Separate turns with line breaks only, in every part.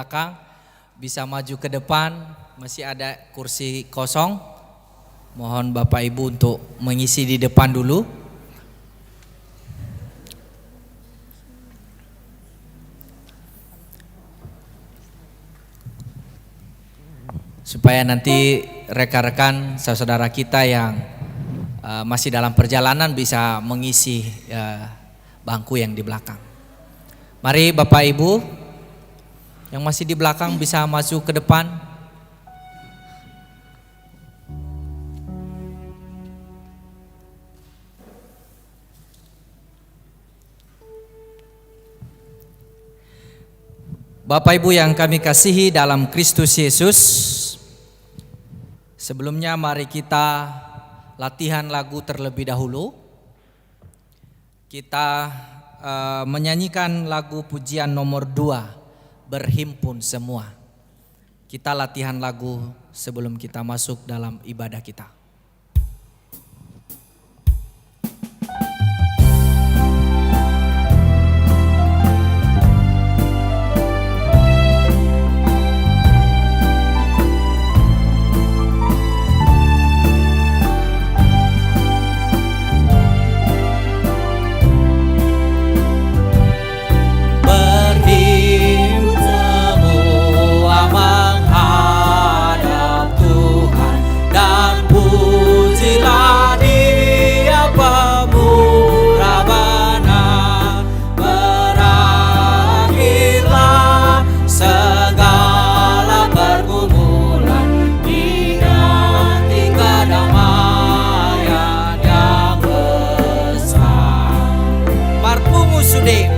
belakang bisa maju ke depan, masih ada kursi kosong. Mohon Bapak Ibu untuk mengisi di depan dulu. Supaya nanti rekan-rekan saudara kita yang masih dalam perjalanan bisa mengisi bangku yang di belakang. Mari Bapak Ibu yang masih di belakang bisa maju ke depan. Bapak Ibu yang kami kasihi dalam Kristus Yesus, sebelumnya mari kita latihan lagu terlebih dahulu. Kita menyanyikan lagu pujian nomor 2, Berhimpun Semua. Kita latihan lagu sebelum kita masuk dalam ibadah kita.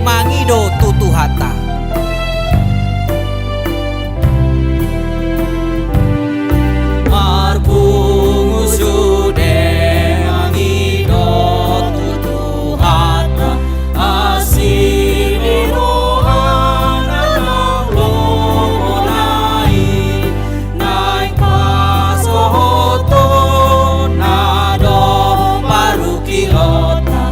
Mangido tutu hata. Marpungu sude mangido tutu hata. Asini rohana nang lomonai. Naik pasohoto nado parukilota.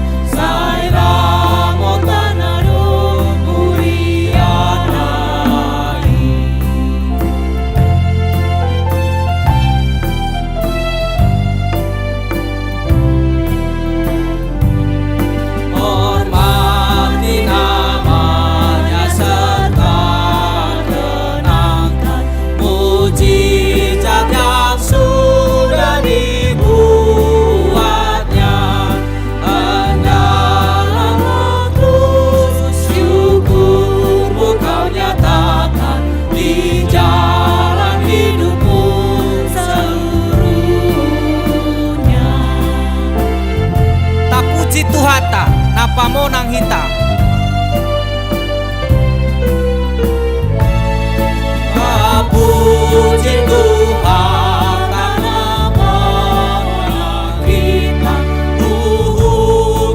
Napamonang hita puji Tuhan napamonang hita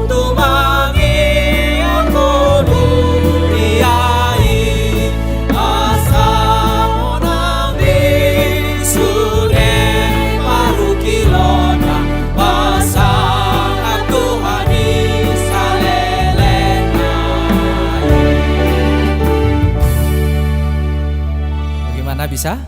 tumangi aku duriai asa monang sude parukilona pasang Tuhan bisa?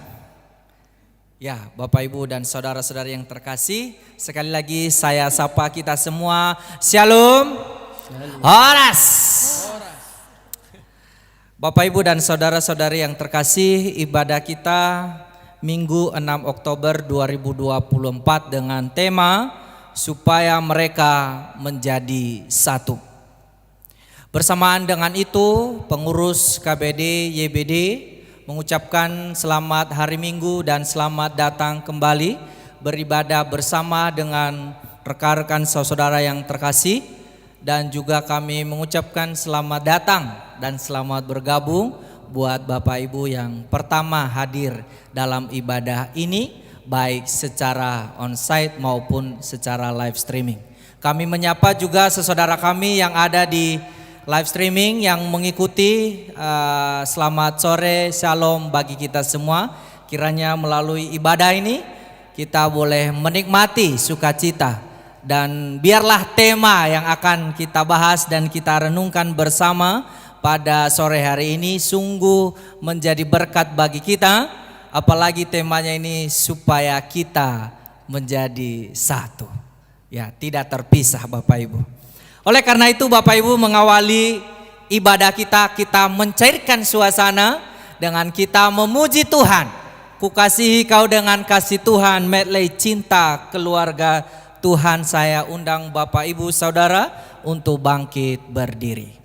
Ya, Bapak Ibu dan saudara-saudari yang terkasih, sekali lagi saya sapa kita semua. Shalom. Horas. Bapak Ibu dan saudara-saudari yang terkasih, ibadah kita Minggu 6 Oktober 2024 dengan tema supaya mereka menjadi satu. Bersamaan dengan itu, pengurus KBD YBD mengucapkan selamat hari Minggu dan selamat datang kembali beribadah bersama dengan rekan-rekan saudara yang terkasih, dan juga kami mengucapkan selamat datang dan selamat bergabung buat Bapak Ibu yang pertama hadir dalam ibadah ini baik secara onsite maupun secara live streaming. Kami menyapa juga saudara kami yang ada di live streaming yang mengikuti. Selamat sore, shalom bagi kita semua. Kiranya melalui ibadah ini kita boleh menikmati sukacita, dan biarlah tema yang akan kita bahas dan kita renungkan bersama pada sore hari ini sungguh menjadi berkat bagi kita, apalagi temanya ini supaya kita menjadi satu. Ya, tidak terpisah Bapak Ibu. Oleh karena itu Bapak Ibu, mengawali ibadah kita mencairkan suasana dengan kita memuji Tuhan. Kukasihi kau dengan kasih Tuhan, medley cinta keluarga Tuhan. Saya undang Bapak Ibu Saudara untuk bangkit berdiri.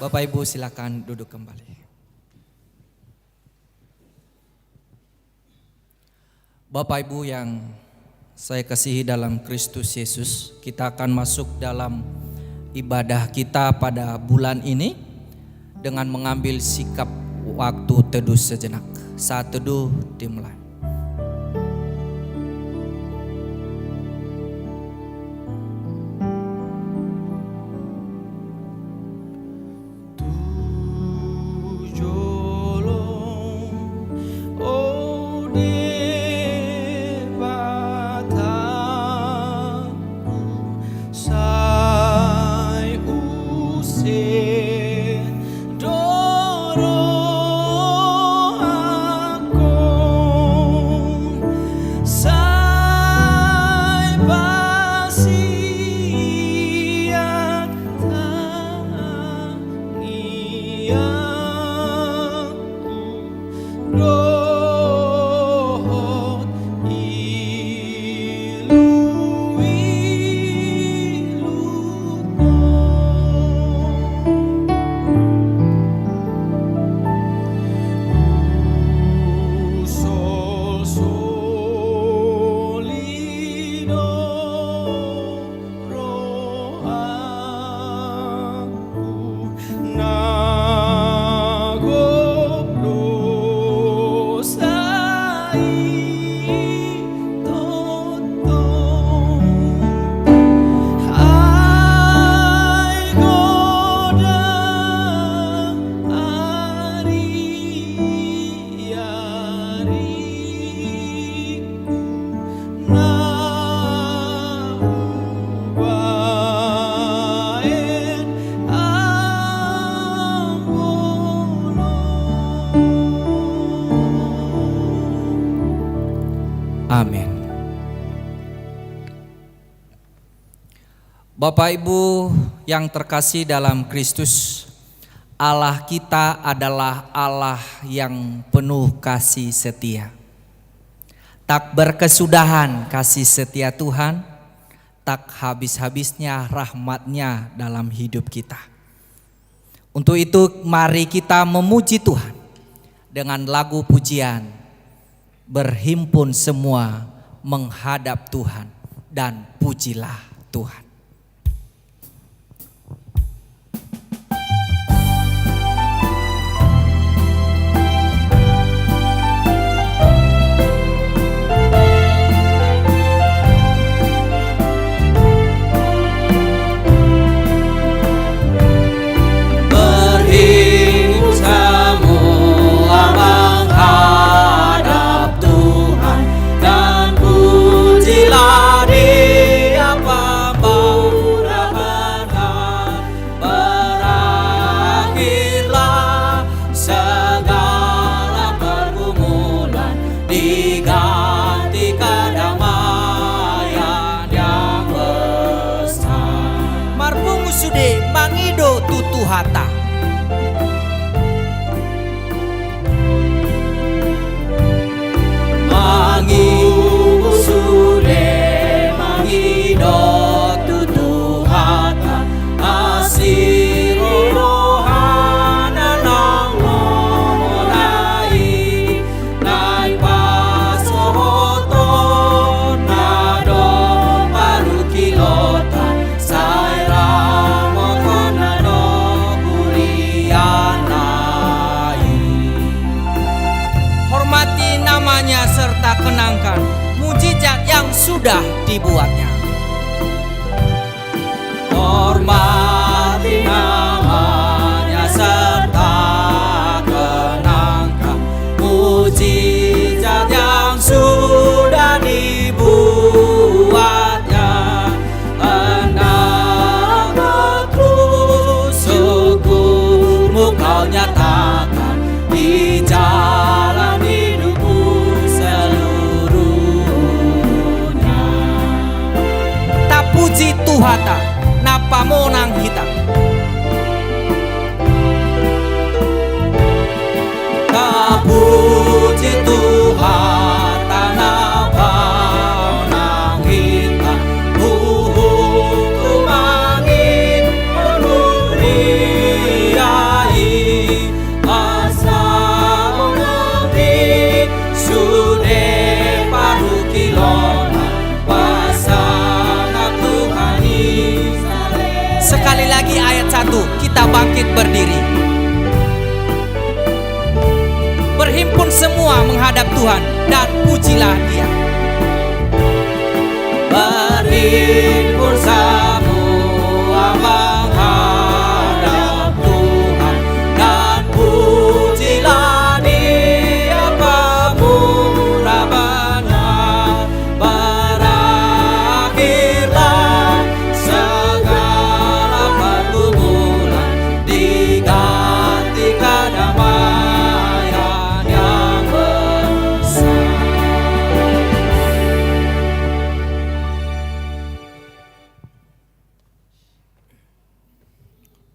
Bapak Ibu silakan duduk kembali. Bapak Ibu yang saya kasihi dalam Kristus Yesus, kita akan masuk dalam ibadah kita pada bulan ini dengan mengambil sikap waktu teduh sejenak. Saat teduh dimulai.
Doro aku
Bapak Ibu yang terkasih dalam Kristus, Allah kita adalah Allah yang penuh kasih setia. Tak berkesudahan kasih setia Tuhan, tak habis-habisnya rahmat-Nya dalam hidup kita. Untuk itu mari kita memuji Tuhan dengan lagu pujian, berhimpun semua menghadap Tuhan dan pujilah Tuhan. Hata mangi sude mangido tutu hata asiro rohana nang monai nai pasoto nado parukilota saira mokonado namanya serta kenangkan mujizat yang sudah dibuatnya. Hormati namanya serta kenangkan mujizat yang sudah dibuatnya. Hendak terus syukurmu kau nyatakan di jalan puji Tuhata napa monang hitam puji Tuhata napa monang hitam kumangin menuriai asa mengerti sude parukilona sekali lagi ayat 1, kita bangkit berdiri. Berhimpun semua menghadap Tuhan dan pujilah Dia. Berhimpun semua menghadap Tuhan dan pujilah Dia pemurah benar. Berakhirlah segala pergumulan diganti kedamaian yang besar.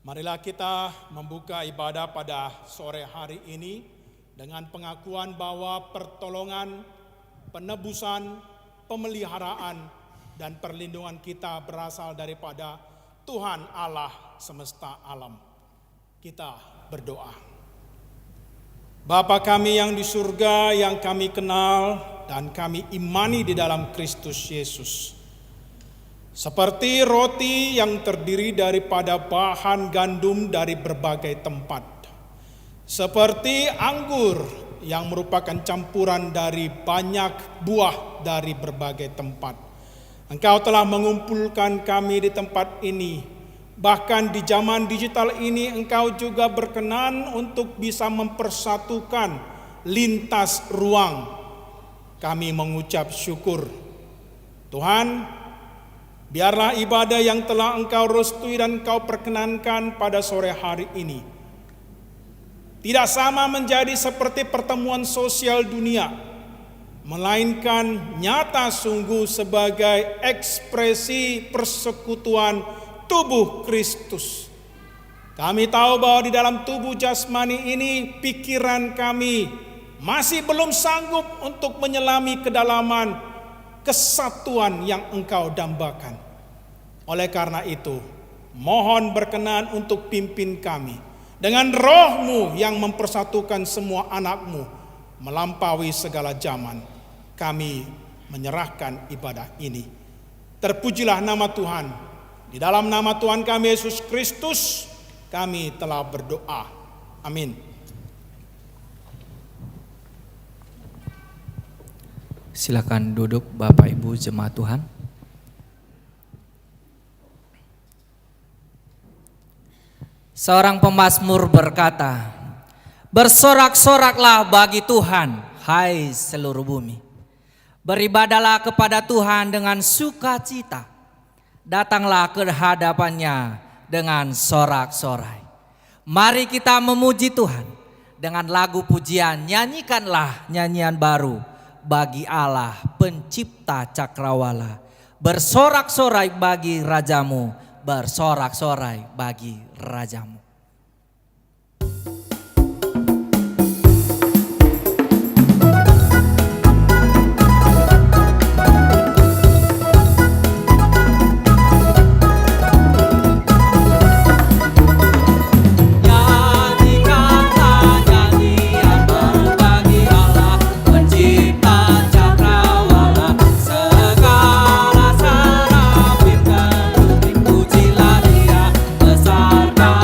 Marilah kita membuka ibadah pada sore hari ini dengan pengakuan bahwa pertolongan, penebusan, pemeliharaan, dan perlindungan kita berasal daripada Tuhan Allah semesta alam. Kita berdoa. Bapa kami yang di surga, yang kami kenal dan kami imani di dalam Kristus Yesus. Seperti roti yang terdiri daripada bahan gandum dari berbagai tempat. Seperti anggur yang merupakan campuran dari banyak buah dari berbagai tempat. Engkau telah mengumpulkan kami di tempat ini. Bahkan di zaman digital ini Engkau juga berkenan untuk bisa mempersatukan lintas ruang. Kami mengucap syukur. Tuhan, biarlah ibadah yang telah Engkau restui dan Engkau perkenankan pada sore hari ini tidak sama menjadi seperti pertemuan sosial dunia, melainkan nyata sungguh sebagai ekspresi persekutuan tubuh Kristus. Kami tahu bahwa di dalam tubuh jasmani ini pikiran kami masih belum sanggup untuk menyelami kedalaman kesatuan yang Engkau dambakan. Oleh karena itu, mohon berkenan untuk pimpin kami dengan roh-Mu yang mempersatukan semua anak-Mu melampaui segala zaman. Kami menyerahkan ibadah ini. Terpujilah nama Tuhan. Di dalam nama Tuhan kami Yesus Kristus, kami telah berdoa. Amin.
Silakan duduk Bapak Ibu jemaat Tuhan. Seorang pemazmur berkata, "Bersorak-soraklah bagi Tuhan, hai seluruh bumi. Beribadalah kepada Tuhan dengan sukacita. Datanglah ke hadapannya dengan sorak-sorai. Mari kita memuji Tuhan dengan lagu pujian. Nyanyikanlah nyanyian baru bagi Allah pencipta cakrawala. Bersorak-sorai bagi rajamu, bersorak-sorai bagi rajamu." Pujilah Dia, besarkanlah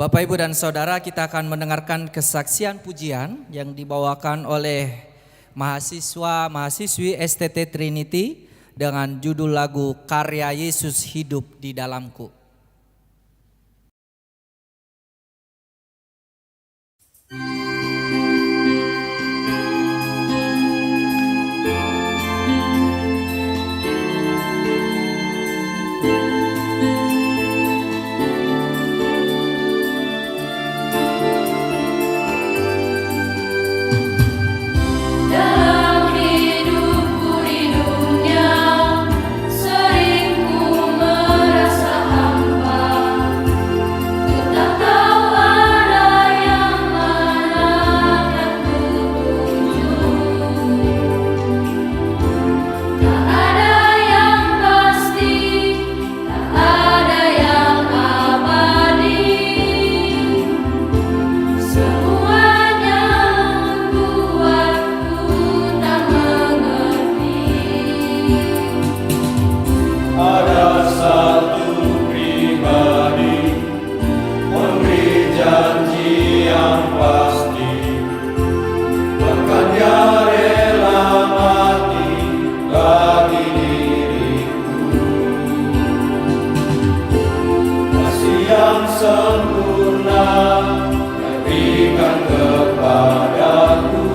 Bapak, Ibu, dan Saudara, kita akan mendengarkan kesaksian pujian yang dibawakan oleh mahasiswa-mahasiswi STT Trinity dengan judul lagu Karya Yesus Hidup di Dalamku.
Dalam hidupku di dunia, sering ku merasa hampa.
sempurna yang berikan kepadaku,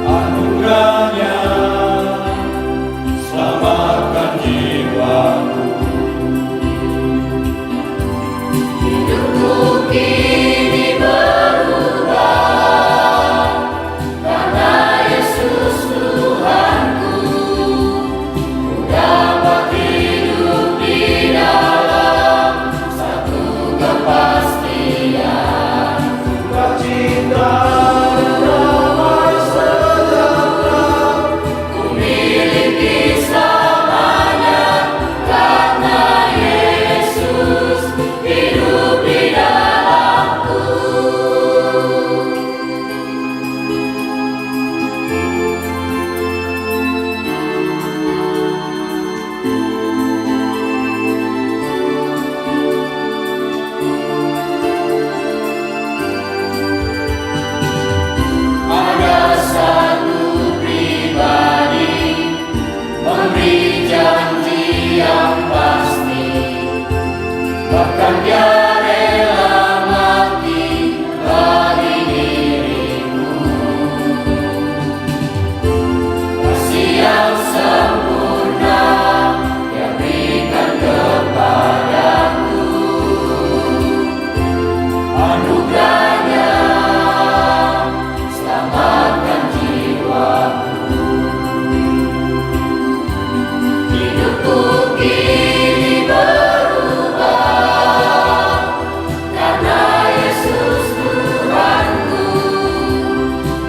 anugerahnya selamatkan jiwaku.
Hidupku kini berubah karena Yesus Tuhanku. Ku dapat hidup di dalam satu kepastian.
Sukacita damai sejahtera
Ku miliki selamanya karena Yesus hidup di dalamku. Ada satu pribadi memberi janji yang pasti, bahkan dia rela mati bagi dirimu. Kasih yang sempurna yang berikan kepadaku, anugerahnya selamatkan jiwaku. Hidupku kini berubah karena Yesus Tuhanku.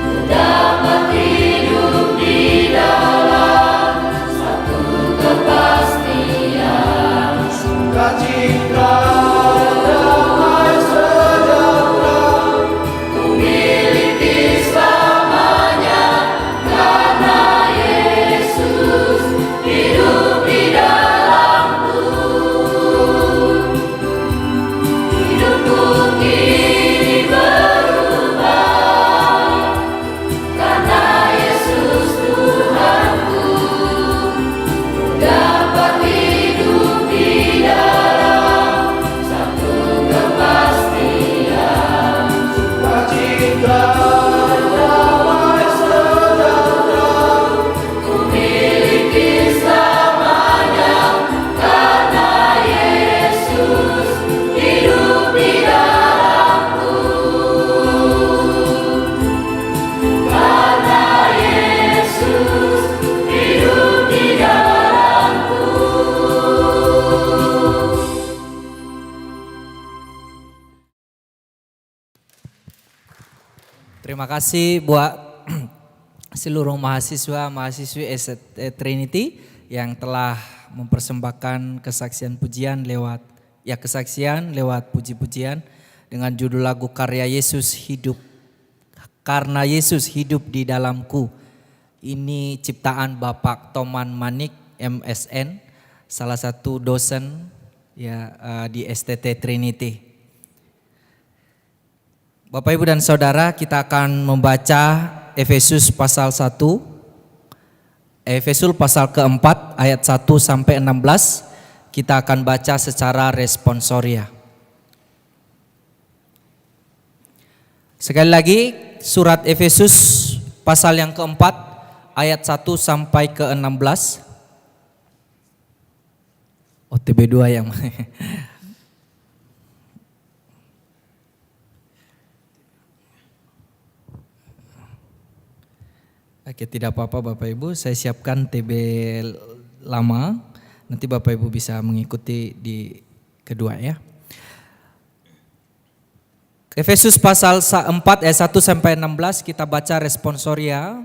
Ku dapat hidup di dalam satu kepastian.
sukacita damai sejahtera
Ku miliki selamanya karena Yesus hidup di dalamku. Hidupku kini berubah karena Yesus Tuhanku. Ku dapat hidup di dalam satu kepastian.
sukacita damai sejahtera
Ku miliki selamanya karena Yesus hidup di dalamku. Karena Yesus hidup di dalamku.
Terima kasih buat seluruh mahasiswa-mahasiswi ST Trinity yang telah mempersembahkan kesaksian puji-pujian dengan judul lagu karya Yesus hidup. Karena Yesus hidup di dalamku. Ini ciptaan Bapak Toman Manik MSN, salah satu dosen di STT Trinity. Bapak Ibu dan Saudara, kita akan membaca Efesus pasal 1, Efesus pasal keempat ayat 1 sampai 16. Kita akan baca secara responsoria. Sekali lagi, surat Efesus pasal yang keempat ayat 1 sampai ke 16. OTB 2 yang Oke, tidak apa-apa Bapak Ibu, saya siapkan TB lama, nanti Bapak Ibu bisa mengikuti di kedua ya. Efesus pasal 4 ayat 1 sampai 16 kita baca responsoria.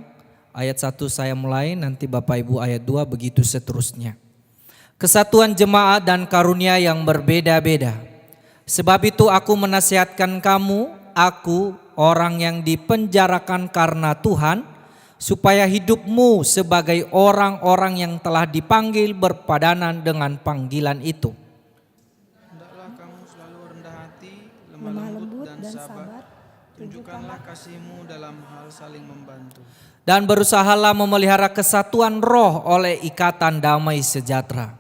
Ayat 1 saya mulai, nanti Bapak Ibu ayat 2 begitu seterusnya. Kesatuan jemaat dan karunia yang berbeda-beda. Sebab itu aku menasihatkan kamu, aku orang yang dipenjarakan karena Tuhan, supaya hidupmu sebagai orang-orang yang telah dipanggil berpadanan dengan panggilan itu.
Hendaklah kamu selalu rendah hati, lemah lembut dan sabar. Tunjukkanlah kasihmu dalam hal saling membantu.
Dan berusahalah memelihara kesatuan roh oleh ikatan damai sejahtera.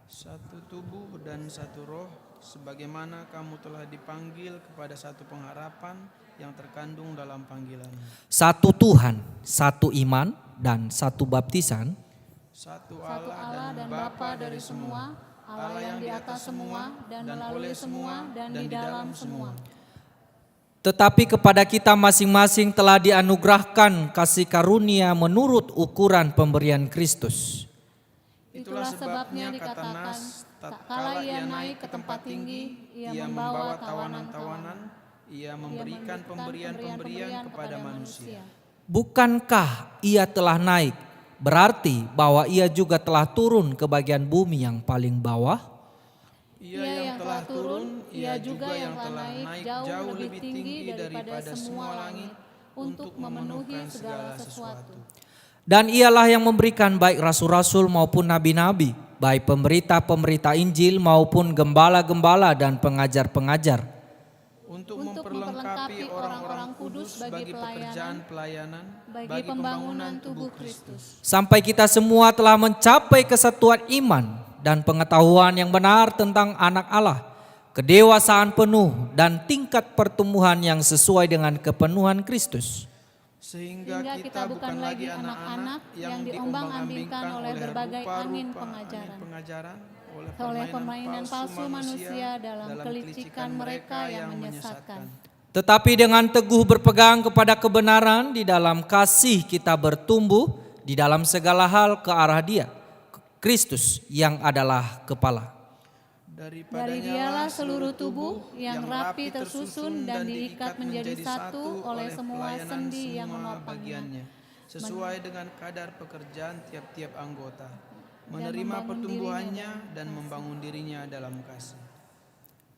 Satu tubuh dan satu roh, sebagaimana kamu telah dipanggil kepada satu pengharapan yang terkandung dalam panggilan.
Satu Tuhan, satu iman, dan satu baptisan.
Satu
Satu
Allah
Allah dan Bapa dari semua, Allah yang di atas semua, dan melalui semua, dan di dalam semua.
Tetapi kepada kita masing-masing telah dianugerahkan kasih karunia menurut ukuran pemberian Kristus.
Itulah sebabnya dikatakan, tak kala ia naik ke tempat tinggi, ia membawa tawanan-tawanan, ia memberikan pemberian-pemberian kepada manusia.
Bukankah ia telah naik? Berarti bahwa ia juga telah turun ke bagian bumi yang paling bawah.
Ia yang telah turun, ia juga yang telah naik jauh lebih tinggi daripada semua langit untuk memenuhi segala sesuatu.
Dan ialah yang memberikan baik rasul-rasul maupun nabi-nabi, baik pemberita-pemberita Injil maupun gembala-gembala dan pengajar-pengajar,
untuk memperlengkapi orang-orang kudus bagi pekerjaan pelayanan, bagi pembangunan tubuh Kristus.
sampai kita semua telah mencapai kesatuan iman dan pengetahuan yang benar tentang anak Allah, kedewasaan penuh dan tingkat pertumbuhan yang sesuai dengan kepenuhan Kristus.
Sehingga kita bukan lagi anak-anak yang diombang-ambingkan oleh berbagai angin pengajaran, oleh permainan palsu manusia dalam kelicikan mereka yang menyesatkan.
Tetapi dengan teguh berpegang kepada kebenaran, di dalam kasih kita bertumbuh di dalam segala hal ke arah Dia, Kristus yang adalah kepala.
Dari Dialah seluruh tubuh yang rapi tersusun dan diikat menjadi satu oleh semua sendi yang menopangnya,
sesuai dengan kadar pekerjaan tiap-tiap anggota, menerima pertumbuhannya dan membangun dirinya dalam kasih.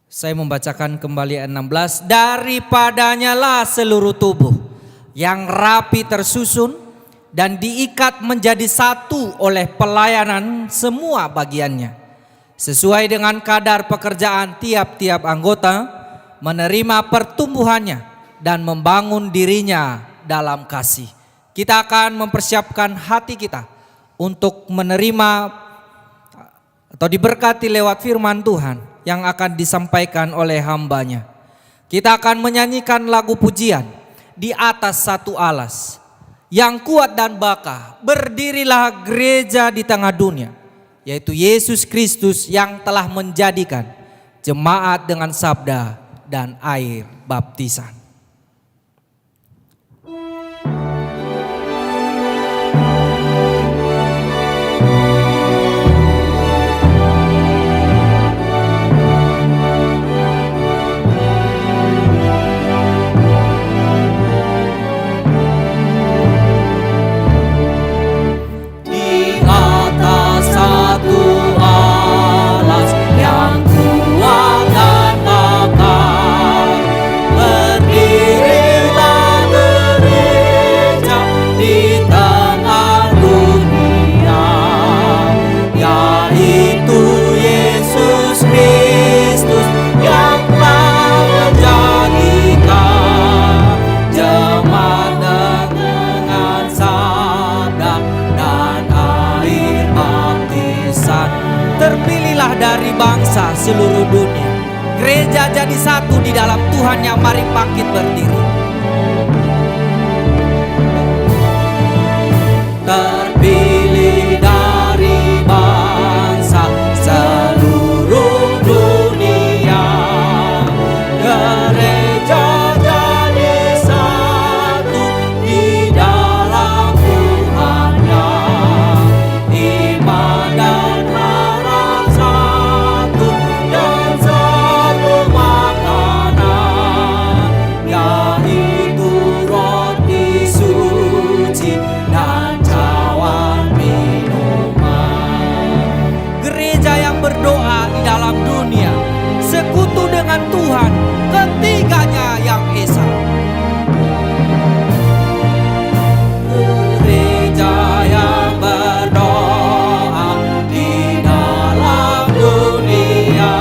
Saya membacakan kembali ayat 16. Daripadanya lah seluruh tubuh yang rapi tersusun dan diikat menjadi satu oleh pelayanan semua bagiannya, sesuai dengan kadar pekerjaan tiap-tiap anggota, menerima pertumbuhannya dan membangun dirinya dalam kasih. Kita akan mempersiapkan hati kita untuk menerima atau diberkati lewat firman Tuhan yang akan disampaikan oleh hambanya. Kita akan menyanyikan lagu pujian Di Atas Satu Alas. Yang kuat dan bakah, berdirilah gereja di tengah dunia, yaitu Yesus Kristus yang telah menjadikan jemaat dengan sabda dan air baptisan. Terpilihlah dari bangsa seluruh dunia, gereja jadi satu di dalam Tuhan yang mari bangkit berdiri. Terpilih dari bangsa seluruh dunia, gereja jadi satu di dalam Tuhannya, iman dan harap satu dan satu makanan, yaitu roti suci dan cawan minuman. Gereja yang berdoa di dalam dunia, sekutu dengan Tuhan, ketiganya yang esa. Gereja yang berdoa di dalam dunia,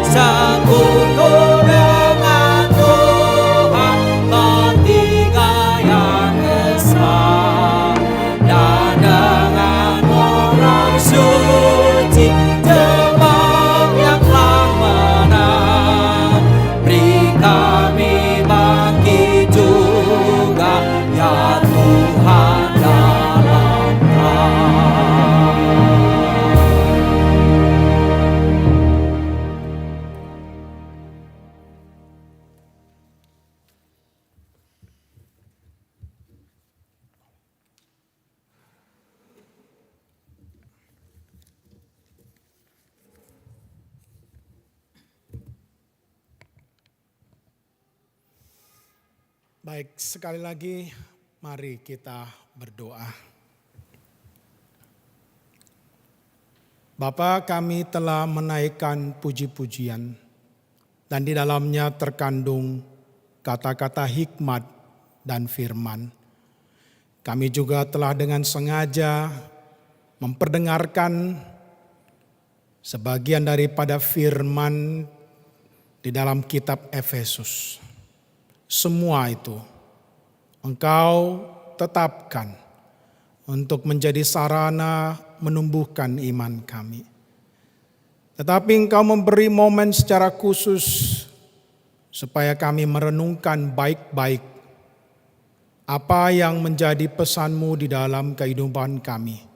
sekutu dengan Tuhan, ketiga yang esa, dan dengan orang suci jemaat yang telah
Baik, sekali lagi mari kita berdoa. Bapa, kami telah menaikkan puji-pujian dan di dalamnya terkandung kata-kata hikmat dan firman. Kami juga telah dengan sengaja memperdengarkan sebagian daripada firman di dalam kitab Efesus. Semua itu Engkau tetapkan untuk menjadi sarana menumbuhkan iman kami. Tetapi Engkau memberi momen secara khusus supaya kami merenungkan baik-baik apa yang menjadi pesan-Mu di dalam kehidupan kami.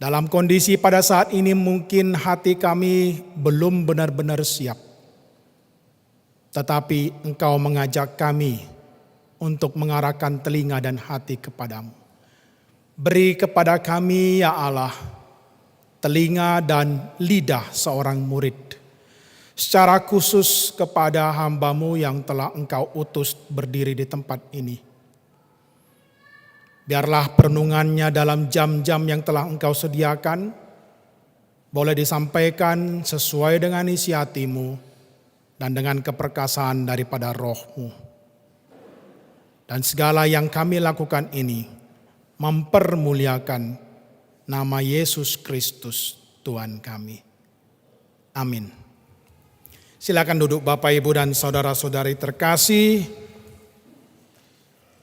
Dalam kondisi pada saat ini mungkin hati kami belum benar-benar siap. Tetapi Engkau mengajak kami untuk mengarahkan telinga dan hati kepadamu. Beri kepada kami ya Allah telinga dan lidah seorang murid. Secara khusus kepada hamba-Mu yang telah Engkau utus berdiri di tempat ini. Biarlah perenungannya dalam jam-jam yang telah Engkau sediakan boleh disampaikan sesuai dengan isi hati-Mu dan dengan keperkasaan daripada Roh-Mu. Dan segala yang kami lakukan ini mempermuliakan nama Yesus Kristus Tuhan kami. Amin. Silakan duduk Bapak, Ibu, dan saudara-saudari terkasih.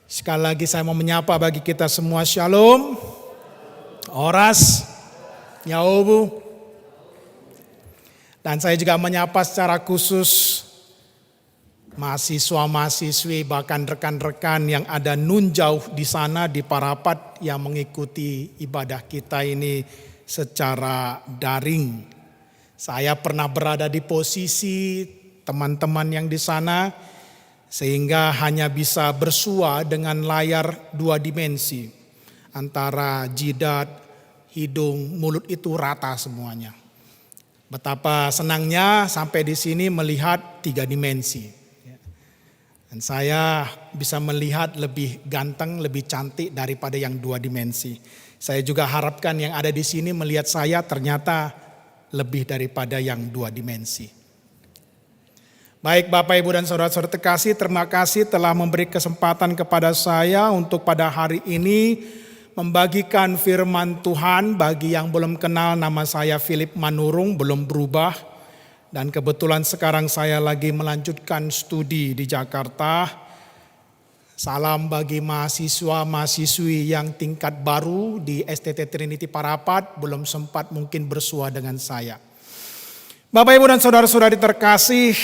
Sekali lagi saya mau menyapa bagi kita semua, Shalom, Oras, Yaobu. Dan saya juga menyapa secara khusus mahasiswa-mahasiswi bahkan rekan-rekan yang ada nun jauh di sana di Parapat yang mengikuti ibadah kita ini secara daring. Saya pernah berada di posisi teman-teman yang di sana sehingga hanya bisa bersua dengan layar 2 dimensi. Antara jidat, hidung, mulut itu rata semuanya. Betapa senangnya sampai di sini melihat 3 dimensi. Dan saya bisa melihat lebih ganteng, lebih cantik daripada yang 2 dimensi. Saya juga harapkan yang ada di sini melihat saya ternyata lebih daripada yang 2 dimensi. Baik Bapak, Ibu, dan saudara-saudara terkasih, terima kasih telah memberi kesempatan kepada saya untuk pada hari ini membagikan firman Tuhan. Bagi yang belum kenal, nama saya Philip Manurung, belum berubah. Dan kebetulan sekarang saya lagi melanjutkan studi di Jakarta. Salam bagi mahasiswa-mahasiswi yang tingkat baru di STT Trinity Parapat, belum sempat mungkin bersua dengan saya. Bapak, Ibu, dan saudara-saudari terkasih,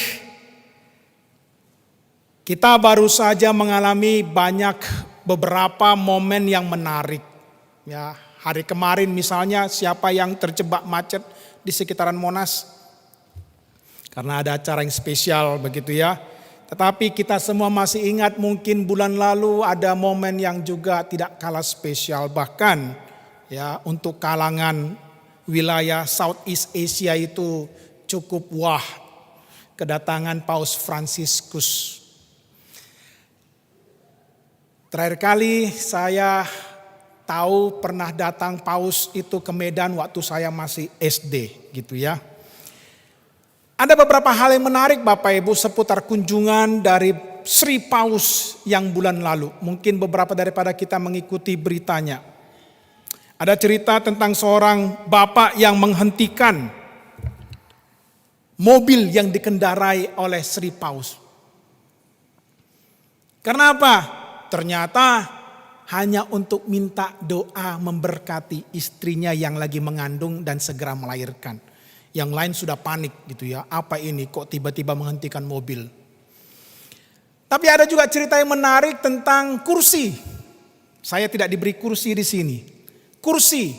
kita baru saja mengalami beberapa momen yang menarik. Ya, hari kemarin misalnya siapa yang terjebak macet di sekitaran Monas? Karena ada acara yang spesial begitu ya. Tetapi kita semua masih ingat mungkin bulan lalu ada momen yang juga tidak kalah spesial. Bahkan ya untuk kalangan wilayah Southeast Asia itu cukup wah. Kedatangan Paus Fransiskus. Terakhir kali saya tahu pernah datang Paus itu ke Medan waktu saya masih SD gitu ya. Ada beberapa hal yang menarik Bapak Ibu seputar kunjungan dari Sri Paus yang bulan lalu. Mungkin beberapa daripada kita mengikuti beritanya. Ada cerita tentang seorang bapak yang menghentikan mobil yang dikendarai oleh Sri Paus. Karena apa? Ternyata hanya untuk minta doa memberkati istrinya yang lagi mengandung dan segera melahirkan. Yang lain sudah panik gitu ya. Apa ini kok tiba-tiba menghentikan mobil. Tapi ada juga cerita yang menarik tentang kursi. Saya tidak diberi kursi di sini. Kursi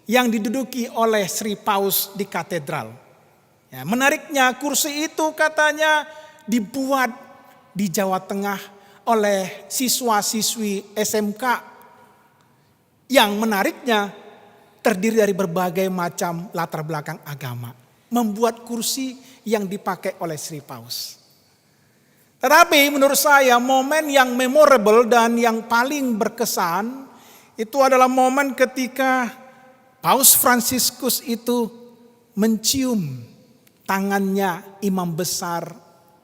yang diduduki oleh Sri Paus di katedral. Ya, menariknya kursi itu katanya dibuat di Jawa Tengah oleh siswa-siswi SMK. Yang menariknya terdiri dari berbagai macam latar belakang agama. Membuat kursi yang dipakai oleh Sri Paus. Tetapi menurut saya momen yang memorable dan yang paling berkesan itu adalah momen ketika Paus Fransiskus itu mencium tangannya imam besar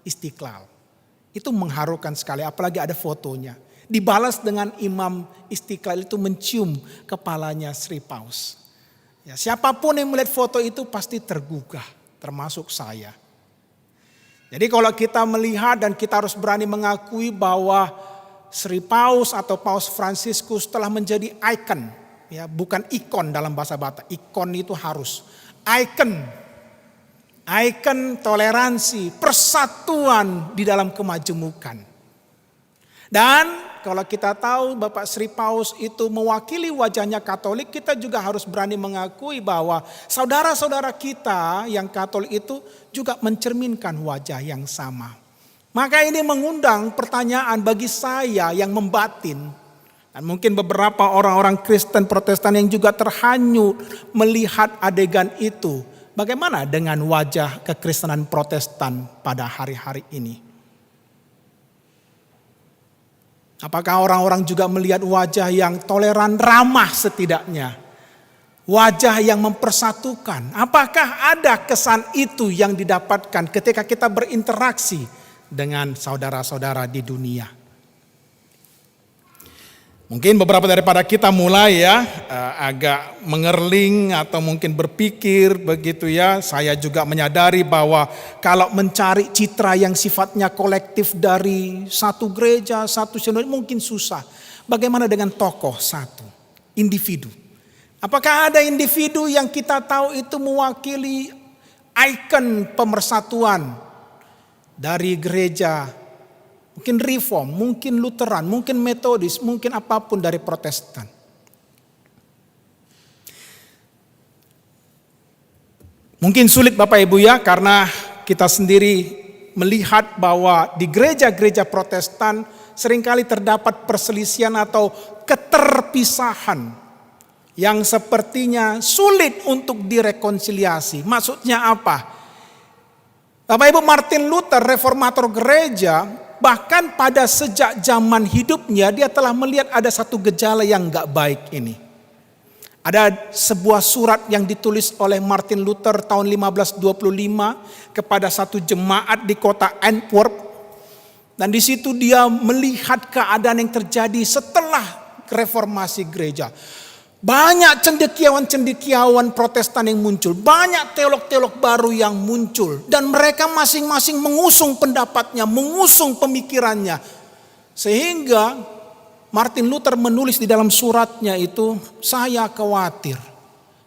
Istiqlal. Itu mengharukan sekali, apalagi ada fotonya. Dibalas dengan imam Istiqlal itu mencium kepalanya Sri Paus. Ya, siapapun yang melihat foto itu pasti tergugah, termasuk saya. Jadi kalau kita melihat dan kita harus berani mengakui bahwa Sri Paus atau Paus Fransiskus telah menjadi ikon, ya, bukan ikon dalam bahasa Batak. Ikon itu harus ikon toleransi, persatuan di dalam kemajemukan. Dan kalau kita tahu Bapak Sri Paus itu mewakili wajahnya Katolik, kita juga harus berani mengakui bahwa saudara-saudara kita yang Katolik itu juga mencerminkan wajah yang sama. Maka ini mengundang pertanyaan bagi saya yang membatin. Dan mungkin beberapa orang-orang Kristen Protestan yang juga terhanyut melihat adegan itu. Bagaimana dengan wajah kekristenan Protestan pada hari-hari ini? Apakah orang-orang juga melihat wajah yang toleran, ramah setidaknya? Wajah yang mempersatukan. Apakah ada kesan itu yang didapatkan ketika kita berinteraksi dengan saudara-saudara di dunia? Mungkin beberapa daripada kita mulai agak mengerling atau mungkin berpikir begitu ya. Saya juga menyadari bahwa kalau mencari citra yang sifatnya kolektif dari satu gereja, satu sinode mungkin susah. Bagaimana dengan tokoh satu, individu? Apakah ada individu yang kita tahu itu mewakili ikon pemersatuan dari gereja? Mungkin Reform, mungkin Lutheran, mungkin Metodis, mungkin apapun dari Protestan. Mungkin sulit Bapak Ibu ya, karena kita sendiri melihat bahwa di gereja-gereja Protestan seringkali terdapat perselisihan atau keterpisahan yang sepertinya sulit untuk direkonsiliasi. Maksudnya apa? Bapak Ibu, Martin Luther, reformator gereja, bahkan pada sejak zaman hidupnya dia telah melihat ada satu gejala yang gak baik ini. Ada sebuah surat yang ditulis oleh Martin Luther tahun 1525 kepada satu jemaat di kota Antwerp. Dan di situ dia melihat keadaan yang terjadi setelah reformasi gereja. Banyak cendekiawan-cendekiawan Protestan yang muncul. Banyak teolog-teolog baru yang muncul. Dan mereka masing-masing mengusung pendapatnya, mengusung pemikirannya. Sehingga Martin Luther menulis di dalam suratnya itu, saya khawatir.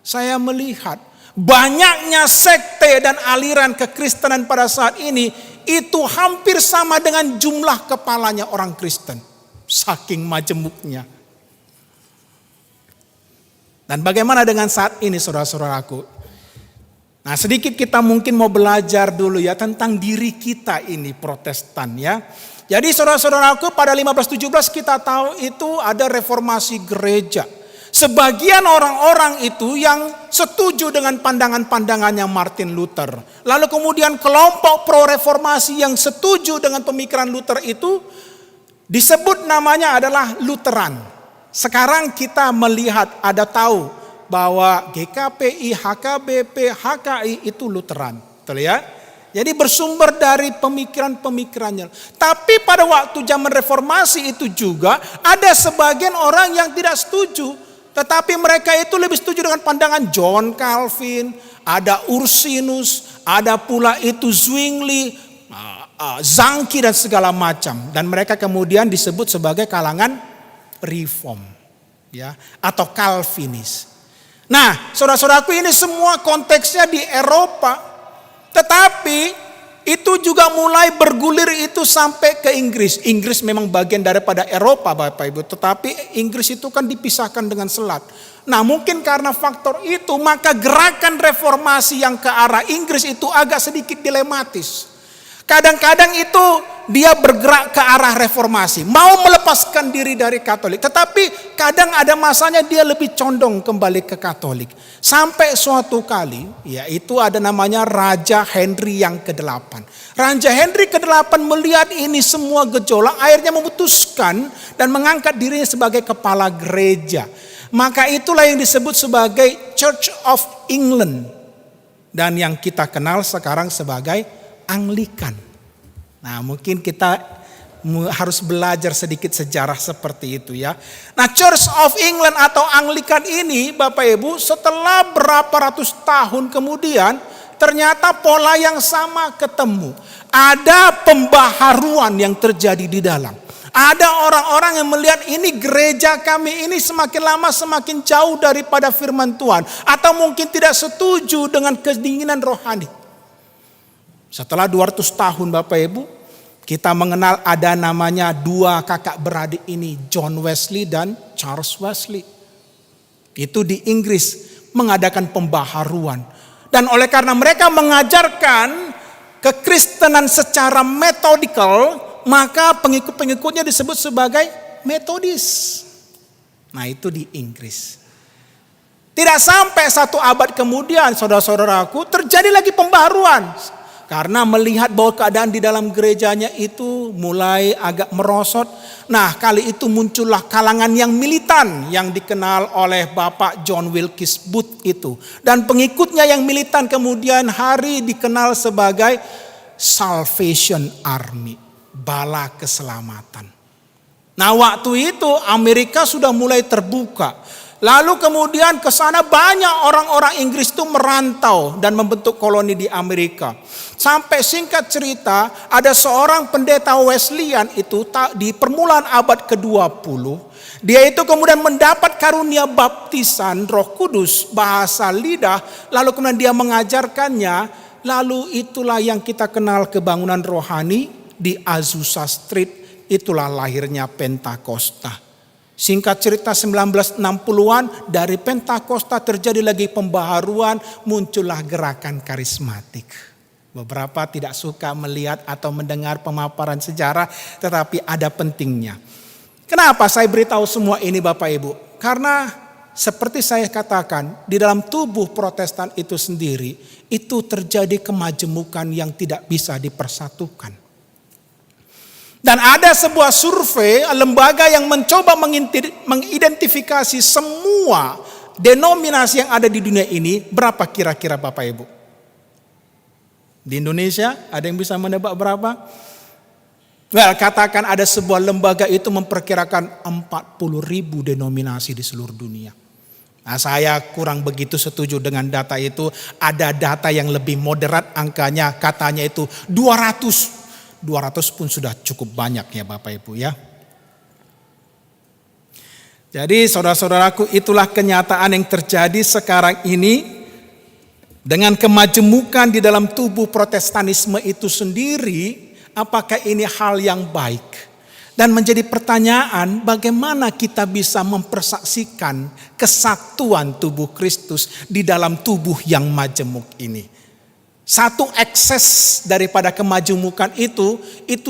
Saya melihat banyaknya sekte dan aliran kekristenan pada saat ini itu hampir sama dengan jumlah kepalanya orang Kristen. Saking majemuknya. Dan bagaimana dengan saat ini saudara-saudaraku? Nah, sedikit kita mungkin mau belajar dulu ya tentang diri kita ini Protestan ya. Jadi saudara-saudaraku, pada 1517 kita tahu itu ada reformasi gereja. Sebagian orang-orang itu yang setuju dengan pandangan-pandangannya Martin Luther. Lalu kemudian kelompok pro-reformasi yang setuju dengan pemikiran Luther itu disebut namanya adalah Lutheran. Sekarang kita melihat, ada tahu bahwa GKPI, HKBP, HKI itu Lutheran. Betul ya? Jadi bersumber dari pemikiran-pemikirannya. Tapi pada waktu zaman reformasi itu juga ada sebagian orang yang tidak setuju. Tetapi mereka itu lebih setuju dengan pandangan John Calvin, ada Ursinus, ada pula itu Zwingli, Zanki dan segala macam. Dan mereka kemudian disebut sebagai kalangan Reform ya, atau Calvinis. Nah, saudara-saudaraku, ini semua konteksnya di Eropa. Tetapi itu juga mulai bergulir itu sampai ke Inggris. Inggris memang bagian daripada Eropa Bapak Ibu, tetapi Inggris itu kan dipisahkan dengan selat. Nah, mungkin karena faktor itu maka gerakan reformasi yang ke arah Inggris itu agak sedikit dilematis. Kadang-kadang itu dia bergerak ke arah reformasi, mau melepaskan diri dari Katolik. Tetapi kadang ada masanya dia lebih condong kembali ke Katolik. Sampai suatu kali, yaitu ada namanya Raja Henry yang ke-8. Raja Henry ke-8 melihat ini semua gejolak, akhirnya memutuskan dan mengangkat dirinya sebagai kepala gereja. Maka itulah yang disebut sebagai Church of England. Dan yang kita kenal sekarang sebagai Anglikan. Nah, mungkin kita harus belajar sedikit sejarah seperti itu ya. Nah, Church of England atau Anglikan ini Bapak Ibu, setelah berapa ratus tahun kemudian ternyata pola yang sama ketemu. Ada pembaharuan yang terjadi di dalam. Ada orang-orang yang melihat ini gereja kami ini semakin lama semakin jauh daripada firman Tuhan. Atau mungkin tidak setuju dengan keinginan rohani. Setelah 200 tahun Bapak Ibu, kita mengenal ada namanya dua kakak beradik ini, John Wesley dan Charles Wesley. Itu di Inggris mengadakan pembaharuan. Dan oleh karena mereka mengajarkan kekristenan secara metodikal, maka pengikut-pengikutnya disebut sebagai Metodis. Nah, itu di Inggris. Tidak sampai 1 abad kemudian, saudara-saudaraku, terjadi lagi pembaharuan. Karena melihat bahwa keadaan di dalam gerejanya itu mulai agak merosot. Nah, kali itu muncullah kalangan yang militan yang dikenal oleh Bapak John Wilkes Booth itu. Dan pengikutnya yang militan kemudian hari dikenal sebagai Salvation Army, bala keselamatan. Nah, waktu itu Amerika sudah mulai terbuka. Lalu kemudian ke sana banyak orang-orang Inggris itu merantau dan membentuk koloni di Amerika. Sampai singkat cerita ada seorang pendeta Wesleyan itu di permulaan abad ke-20. Dia itu kemudian mendapat karunia baptisan Roh Kudus, bahasa lidah. Lalu kemudian dia mengajarkannya. Lalu itulah yang kita kenal kebangunan rohani di Azusa Street. Itulah lahirnya Pentakosta. Singkat cerita 1960-an dari Pentakosta terjadi lagi pembaharuan, muncullah gerakan karismatik. Beberapa tidak suka melihat atau mendengar pemaparan sejarah, tetapi ada pentingnya. Kenapa saya beritahu semua ini Bapak Ibu? Karena seperti saya katakan, di dalam tubuh Protestan itu sendiri, itu terjadi kemajemukan yang tidak bisa dipersatukan. Dan ada sebuah survei lembaga yang mencoba mengidentifikasi semua denominasi yang ada di dunia ini. Berapa kira-kira Bapak Ibu? Di Indonesia ada yang bisa menebak berapa? Well, katakan ada sebuah lembaga itu memperkirakan 40.000 denominasi di seluruh dunia. Nah, saya kurang begitu setuju dengan data itu. Ada data yang lebih moderat angkanya, katanya itu 200 pun sudah cukup banyak ya Bapak Ibu ya. Jadi saudara-saudaraku, itulah kenyataan yang terjadi sekarang ini. Dengan kemajemukan di dalam tubuh Protestanisme itu sendiri, apakah ini hal yang baik? Dan menjadi pertanyaan, bagaimana kita bisa mempersaksikan kesatuan tubuh Kristus di dalam tubuh yang majemuk ini? Satu ekses daripada kemajemukan itu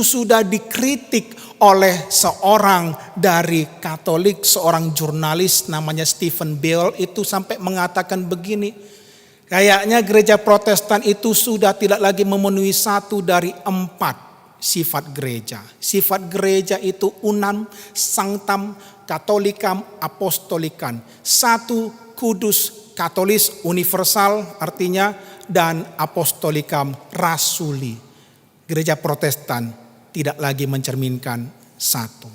sudah dikritik oleh seorang dari Katolik, seorang jurnalis namanya Stephen Bale itu sampai mengatakan begini, kayaknya gereja Protestan itu sudah tidak lagi memenuhi 1 dari 4 sifat gereja. Sifat gereja itu unam, sanctam, katholicam, apostolicam. 1 kudus, katolis, universal artinya, dan apostolikam, rasuli. Gereja Protestan tidak lagi mencerminkan 1.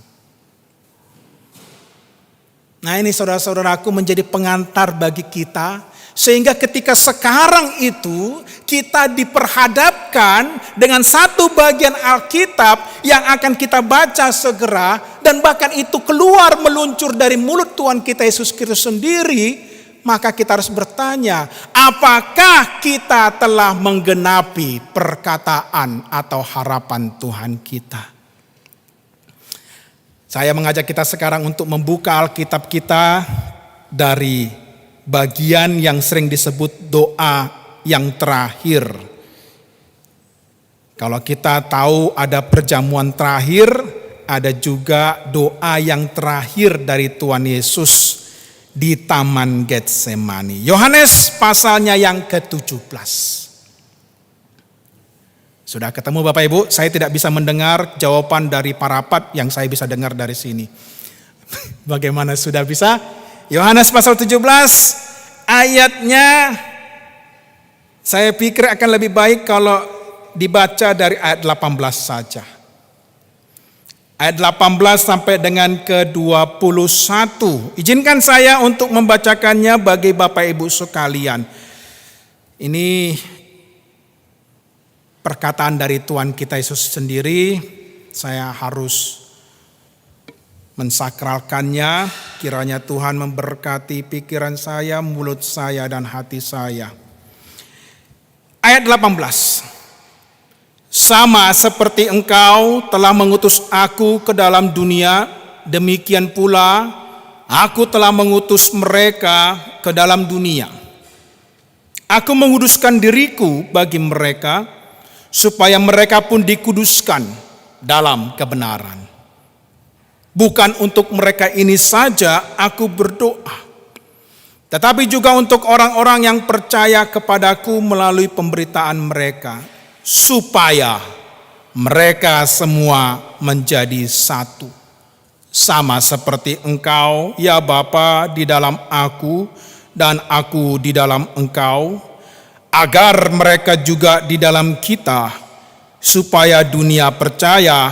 Nah, ini saudara-saudaraku menjadi pengantar bagi kita. Sehingga ketika sekarang itu kita diperhadapkan dengan satu bagian Alkitab yang akan kita baca segera. Dan bahkan itu keluar meluncur dari mulut Tuhan kita Yesus Kristus sendiri. Maka kita harus bertanya, apakah kita telah menggenapi perkataan atau harapan Tuhan kita? Saya mengajak kita sekarang untuk membuka Alkitab kita dari bagian yang sering disebut doa yang terakhir. Kalau kita tahu ada perjamuan terakhir, ada juga doa yang terakhir dari Tuhan Yesus di Taman Getsemani. Yohanes pasalnya yang ke-17. Sudah ketemu Bapak Ibu? Saya tidak bisa mendengar jawaban dari parapat, yang saya bisa dengar dari sini. Bagaimana sudah bisa? Yohanes pasal 17 ayatnya, saya pikir akan lebih baik kalau dibaca dari ayat 18 saja. Ayat 18 sampai dengan ke-21. Izinkan saya untuk membacakannya bagi Bapak Ibu sekalian. Ini perkataan dari Tuhan kita Yesus sendiri. Saya harus mensakralkannya. Kiranya Tuhan memberkati pikiran saya, mulut saya, dan hati saya. Ayat 18. Sama seperti Engkau telah mengutus aku ke dalam dunia, demikian pula aku telah mengutus mereka ke dalam dunia. Aku menguduskan diriku bagi mereka, supaya mereka pun dikuduskan dalam kebenaran. Bukan untuk mereka ini saja aku berdoa, tetapi juga untuk orang-orang yang percaya kepadaku melalui pemberitaan mereka, supaya mereka semua menjadi satu. Sama seperti Engkau, ya Bapa, di dalam aku dan aku di dalam Engkau, agar mereka juga di dalam kita, supaya dunia percaya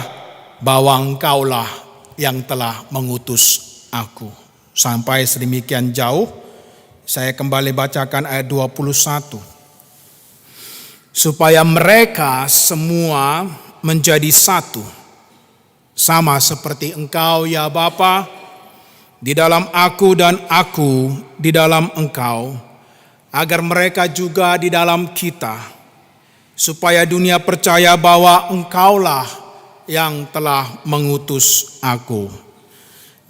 bahwa Engkaulah yang telah mengutus aku. Sampai sedemikian jauh, saya kembali bacakan ayat 21. Supaya mereka semua menjadi satu, sama seperti Engkau ya Bapa, di dalam aku dan aku di dalam Engkau, agar mereka juga di dalam kita, supaya dunia percaya bahwa Engkaulah yang telah mengutus aku.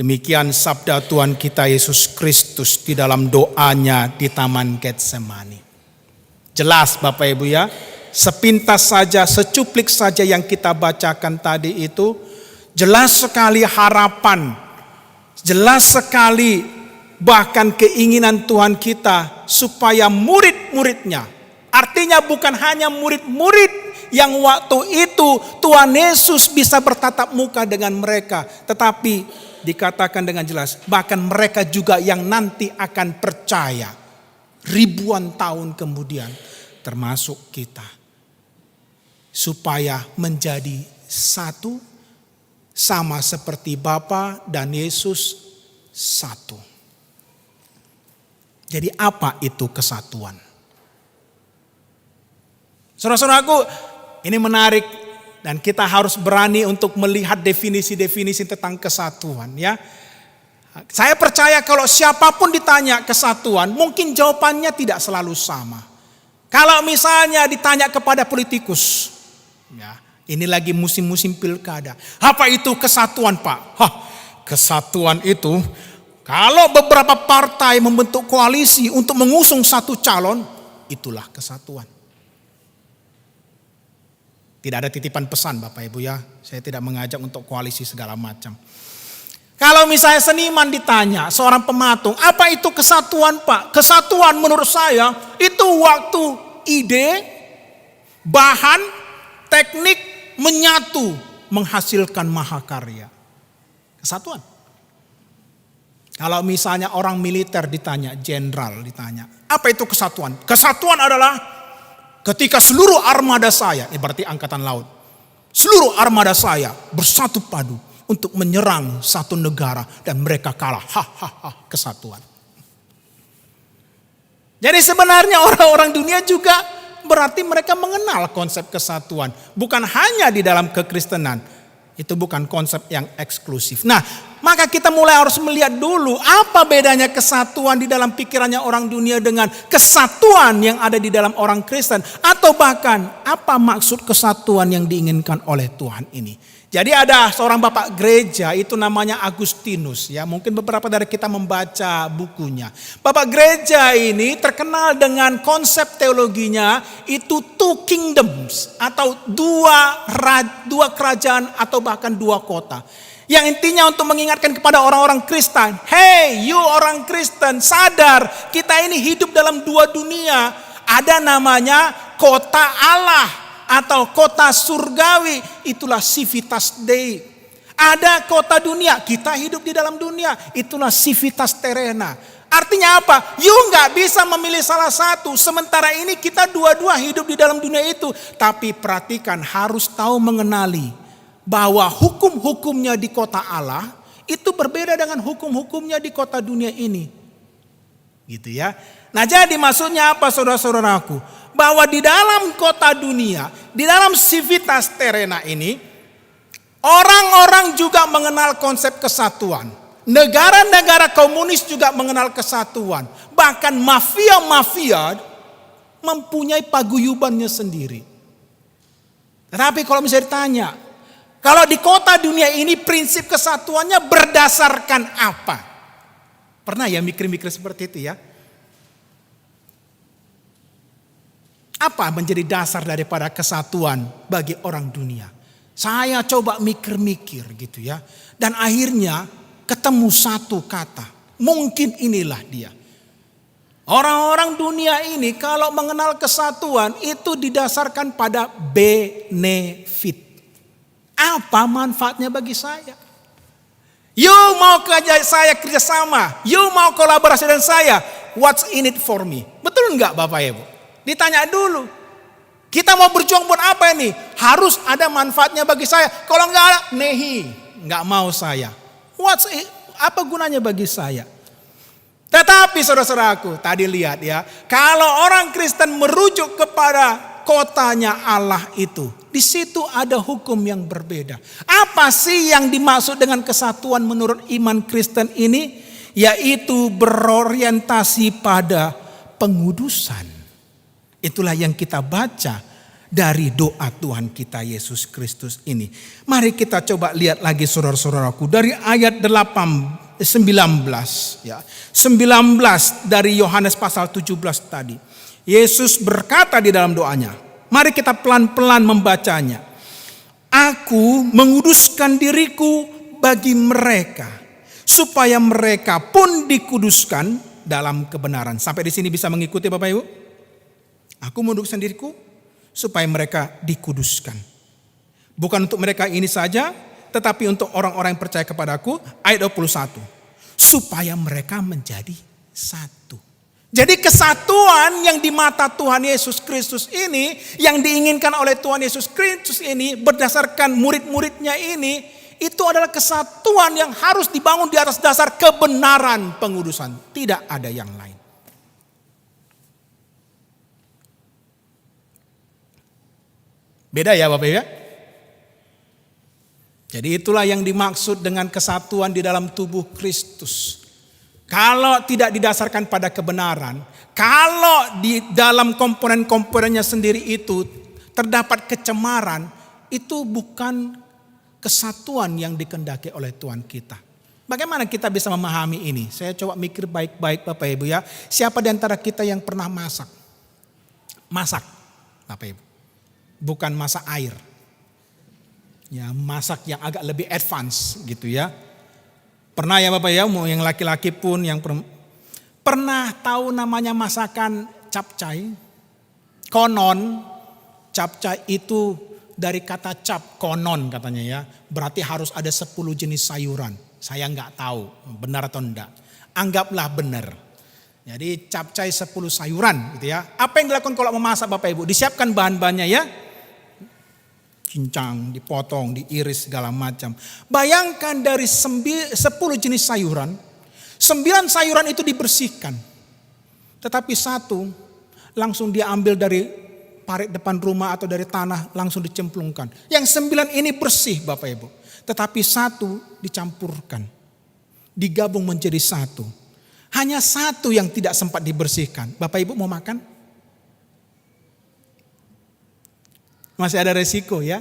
Demikian sabda Tuhan kita Yesus Kristus di dalam doanya di Taman Getsemani. Jelas Bapak Ibu ya, sepintas saja, secuplik saja yang kita bacakan tadi itu, jelas sekali harapan, jelas sekali bahkan keinginan Tuhan kita supaya murid-muridnya, artinya bukan hanya murid-murid yang waktu itu Tuhan Yesus bisa bertatap muka dengan mereka, tetapi dikatakan dengan jelas, bahkan mereka juga yang nanti akan percaya ribuan tahun kemudian, termasuk kita, supaya menjadi satu, sama seperti Bapa dan Yesus satu. Jadi apa itu kesatuan? Saudara-saudaraku, ini menarik dan kita harus berani untuk melihat definisi-definisi tentang kesatuan ya. Saya percaya kalau siapapun ditanya kesatuan, mungkin jawabannya tidak selalu sama. Kalau misalnya ditanya kepada politikus, ya, ini lagi musim-musim pilkada, apa itu kesatuan Pak? Kesatuan itu kalau beberapa partai membentuk koalisi untuk mengusung satu calon, itulah kesatuan. Tidak ada titipan pesan Bapak Ibu ya, saya tidak mengajak untuk koalisi segala macam. Kalau misalnya seniman ditanya, seorang pematung, apa itu kesatuan Pak? Kesatuan menurut saya itu waktu ide, bahan, teknik menyatu menghasilkan mahakarya. Kesatuan. Kalau misalnya orang militer ditanya, jenderal ditanya, apa itu kesatuan? Kesatuan adalah ketika seluruh armada saya, berarti angkatan laut, seluruh armada saya bersatu padu untuk menyerang satu negara dan mereka kalah. Kesatuan. Jadi sebenarnya orang-orang dunia juga berarti mereka mengenal konsep kesatuan. Bukan hanya di dalam kekristenan. Itu bukan konsep yang eksklusif. Nah, maka kita mulai harus melihat dulu apa bedanya kesatuan di dalam pikirannya orang dunia dengan kesatuan yang ada di dalam orang Kristen. Atau bahkan apa maksud kesatuan yang diinginkan oleh Tuhan ini. Jadi ada seorang bapak gereja itu namanya Agustinus ya. Mungkin beberapa dari kita membaca bukunya. Bapak gereja ini terkenal dengan konsep teologinya itu two kingdoms atau dua kerajaan atau bahkan dua kota. Yang intinya untuk mengingatkan kepada orang-orang Kristen, hey you orang Kristen sadar kita ini hidup dalam dua dunia. Ada namanya kota Allah atau kota surgawi, itulah civitas Dei. Ada kota dunia, kita hidup di dalam dunia, itulah civitas terrena. Artinya apa? You nggak bisa memilih salah satu. Sementara ini kita dua-dua hidup di dalam dunia itu. Tapi perhatikan, harus tahu mengenali bahwa hukum-hukumnya di kota Allah itu berbeda dengan hukum-hukumnya di kota dunia ini. Gitu ya. Nah jadi maksudnya apa saudara-saudaraku? Bahwa di dalam kota dunia, di dalam civitas terrena ini, orang-orang juga mengenal konsep kesatuan. Negara-negara komunis juga mengenal kesatuan. Bahkan mafia-mafia mempunyai paguyubannya sendiri. Tetapi kalau misalnya ditanya, kalau di kota dunia ini prinsip kesatuannya berdasarkan apa? Pernah ya mikir-mikir seperti itu ya? Apa menjadi dasar daripada kesatuan bagi orang dunia? Saya coba mikir-mikir gitu ya. Dan akhirnya ketemu satu kata. Mungkin inilah dia. Orang-orang dunia ini kalau mengenal kesatuan itu didasarkan pada benefit. Apa manfaatnya bagi saya? You mau saya kerjasama. You mau kolaborasi dengan saya. What's in it for me? Betul enggak Bapak Ibu? Ditanya dulu, kita mau berjuang buat apa ini? Harus ada manfaatnya bagi saya. Kalau enggak ada, enggak mau saya. Apa gunanya bagi saya? Tetapi saudara-saudaraku, tadi lihat ya, kalau orang Kristen merujuk kepada kotanya Allah itu, di situ ada hukum yang berbeda. Apa sih yang dimaksud dengan kesatuan menurut iman Kristen ini? Yaitu berorientasi pada pengudusan. Itulah yang kita baca dari doa Tuhan kita Yesus Kristus ini. Mari kita coba lihat lagi saudara-saudaraku dari ayat 19 ya. 19 dari Yohanes pasal 17 tadi. Yesus berkata di dalam doanya. Mari kita pelan-pelan membacanya. Aku menguduskan diriku bagi mereka supaya mereka pun dikuduskan dalam kebenaran. Sampai di sini bisa mengikuti Bapak Ibu? Aku menguduskan diriku supaya mereka dikuduskan. Bukan untuk mereka ini saja, tetapi untuk orang-orang yang percaya kepadaku. Ayat 21. Supaya mereka menjadi satu. Jadi kesatuan yang di mata Tuhan Yesus Kristus ini, yang diinginkan oleh Tuhan Yesus Kristus ini, berdasarkan murid-muridnya ini, itu adalah kesatuan yang harus dibangun di atas dasar kebenaran pengudusan. Tidak ada yang lain. Beda ya Bapak ya. Jadi itulah yang dimaksud dengan kesatuan di dalam tubuh Kristus. Kalau tidak didasarkan pada kebenaran, kalau di dalam komponen-komponennya sendiri itu terdapat kecemaran, itu bukan kesatuan yang dikehendaki oleh Tuhan kita. Bagaimana kita bisa memahami ini? Saya coba mikir baik-baik Bapak Ibu ya. Siapa di antara kita yang pernah masak? Masak Bapak Ibu. Bukan masak air. Ya, masak yang agak lebih advance gitu ya. Pernah ya Bapak ya, mau yang laki-laki pun yang pernah tahu namanya masakan capcay? Konon capcay itu dari kata cap, konon katanya ya. Berarti harus ada 10 jenis sayuran. Saya nggak tahu benar atau enggak. Anggaplah benar. Jadi capcay 10 sayuran gitu ya. Apa yang dilakukan kalau memasak Bapak Ibu? Disiapkan bahan-bahannya ya. Cincang, dipotong, diiris segala macam. Bayangkan dari 10 jenis sayuran, 9 sayuran itu dibersihkan. Tetapi satu langsung diambil dari parit depan rumah atau dari tanah langsung dicemplungkan. Yang 9 ini bersih Bapak Ibu. Tetapi satu dicampurkan. Digabung menjadi satu. Hanya satu yang tidak sempat dibersihkan. Bapak Ibu mau makan? Masih ada resiko ya.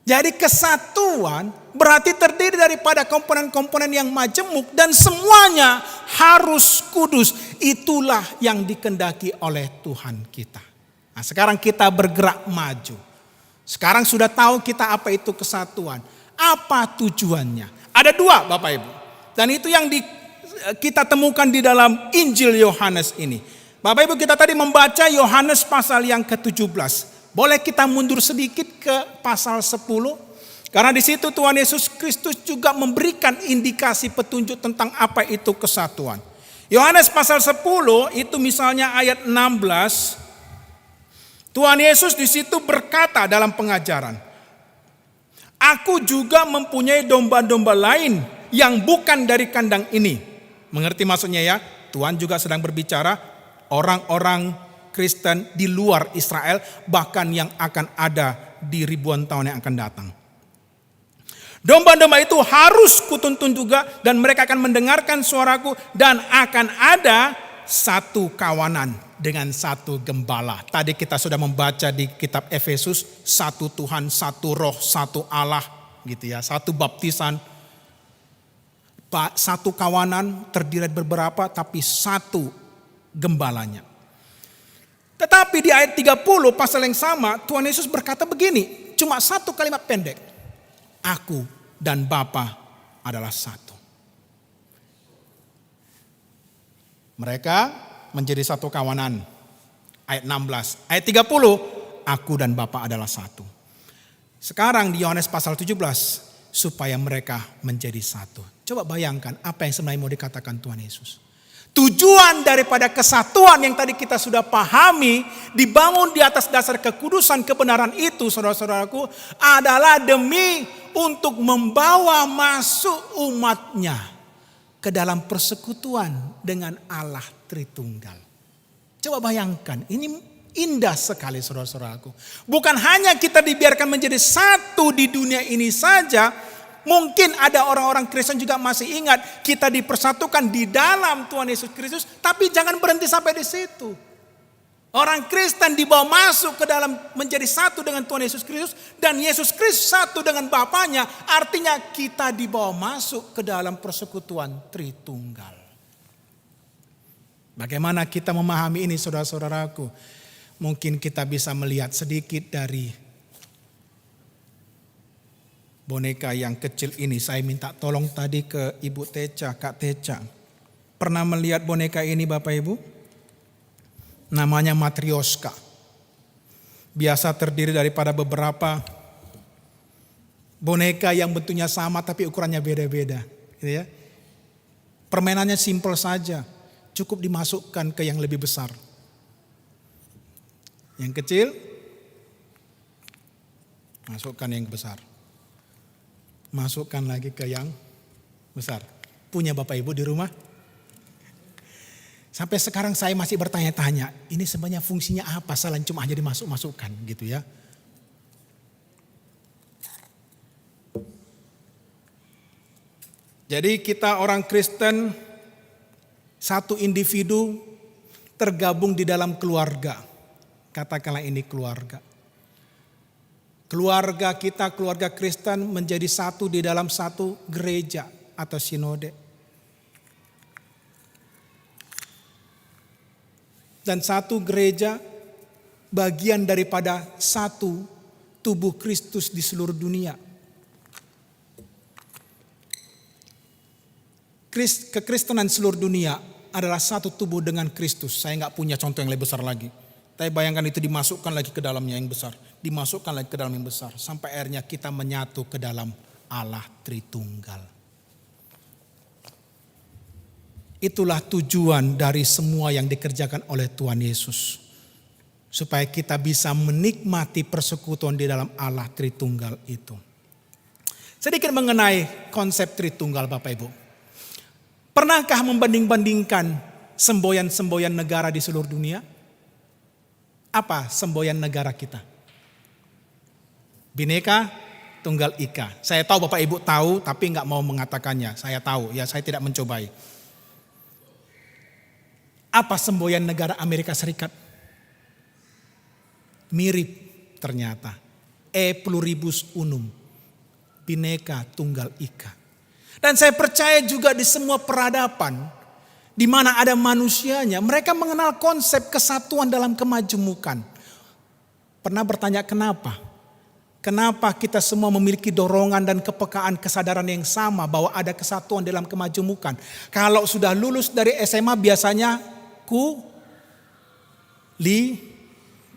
Jadi kesatuan berarti terdiri daripada komponen-komponen yang majemuk dan semuanya harus kudus. Itulah yang dikehendaki oleh Tuhan kita. Nah, sekarang kita bergerak maju. Sekarang sudah tahu kita apa itu kesatuan. Apa tujuannya? Ada dua Bapak Ibu. Dan itu yang kita temukan di dalam Injil Yohanes ini. Bapak Ibu, kita tadi membaca Yohanes pasal yang ke-17. Boleh kita mundur sedikit ke pasal 10? Karena di situ Tuhan Yesus Kristus juga memberikan indikasi petunjuk tentang apa itu kesatuan. Yohanes pasal 10 itu misalnya ayat 16. Tuhan Yesus di situ berkata dalam pengajaran, "Aku juga mempunyai domba-domba lain yang bukan dari kandang ini." Mengerti maksudnya ya? Tuhan juga sedang berbicara orang-orang Kristen di luar Israel, bahkan yang akan ada di ribuan tahun yang akan datang. Domba-domba itu harus kutuntun juga, dan mereka akan mendengarkan suaraku, dan akan ada satu kawanan dengan satu gembala. Tadi kita sudah membaca di kitab Efesus, satu Tuhan, satu roh, satu Allah, gitu ya, satu baptisan, satu kawanan terdiri dari beberapa, tapi satu gembalanya. Tetapi di ayat 30 pasal yang sama Tuhan Yesus berkata begini, cuma satu kalimat pendek. Aku dan Bapa adalah satu. Mereka menjadi satu kawanan. Ayat 16. Ayat 30, aku dan Bapa adalah satu. Sekarang di Yohanes pasal 17, supaya mereka menjadi satu. Coba bayangkan apa yang sebenarnya mau dikatakan Tuhan Yesus. Tujuan daripada kesatuan yang tadi kita sudah pahami, dibangun di atas dasar kekudusan kebenaran itu, saudara-saudaraku, adalah demi untuk membawa masuk umatnya ke dalam persekutuan dengan Allah Tritunggal. Coba bayangkan, ini indah sekali saudara-saudaraku. Bukan hanya kita dibiarkan menjadi satu di dunia ini saja. Mungkin ada orang-orang Kristen juga masih ingat kita dipersatukan di dalam Tuhan Yesus Kristus. Tapi jangan berhenti sampai di situ. Orang Kristen dibawa masuk ke dalam menjadi satu dengan Tuhan Yesus Kristus. Dan Yesus Kristus satu dengan Bapanya. Artinya kita dibawa masuk ke dalam persekutuan Tritunggal. Bagaimana kita memahami ini saudara-saudaraku? Mungkin kita bisa melihat sedikit dari boneka yang kecil ini. Saya minta tolong tadi ke Ibu Teca, Kak Teca. Pernah melihat boneka ini Bapak Ibu? Namanya Matryoshka. Biasa terdiri daripada beberapa boneka yang bentuknya sama tapi ukurannya beda-beda. Gitu ya. Permainannya simpel saja. Cukup dimasukkan ke yang lebih besar. Yang kecil, masukkan yang besar. Masukkan lagi ke yang besar. Punya Bapak Ibu di rumah? Sampai sekarang saya masih bertanya-tanya, ini sebenarnya fungsinya apa selain cuma hanya dimasuk-masukkan gitu ya. Jadi kita orang Kristen, satu individu tergabung di dalam keluarga. Katakanlah ini keluarga. Keluarga kita, keluarga Kristen menjadi satu di dalam satu gereja atau sinode. Dan satu gereja bagian daripada satu tubuh Kristus di seluruh dunia. Kekristenan seluruh dunia adalah satu tubuh dengan Kristus. Saya nggak punya contoh yang lebih besar lagi. Tapi bayangkan itu dimasukkan lagi ke dalamnya yang besar. Dimasukkan lagi ke dalam yang besar. Sampai akhirnya kita menyatu ke dalam Allah Tritunggal. Itulah tujuan dari semua yang dikerjakan oleh Tuhan Yesus. Supaya kita bisa menikmati persekutuan di dalam Allah Tritunggal itu. Sedikit mengenai konsep Tritunggal Bapak Ibu. Pernahkah membanding-bandingkan semboyan-semboyan negara di seluruh dunia? Apa semboyan negara kita? Bhinneka Tunggal Ika. Saya tahu Bapak Ibu tahu tapi nggak mau mengatakannya. Saya tahu ya, saya tidak mencobai. Apa semboyan negara Amerika Serikat? Mirip ternyata. E pluribus unum. Bhinneka Tunggal Ika. Dan saya percaya juga di semua peradaban, di mana ada manusianya, mereka mengenal konsep kesatuan dalam kemajemukan. Pernah bertanya kenapa? Kenapa kita semua memiliki dorongan dan kepekaan kesadaran yang sama bahwa ada kesatuan dalam kemajemukan? Kalau sudah lulus dari SMA biasanya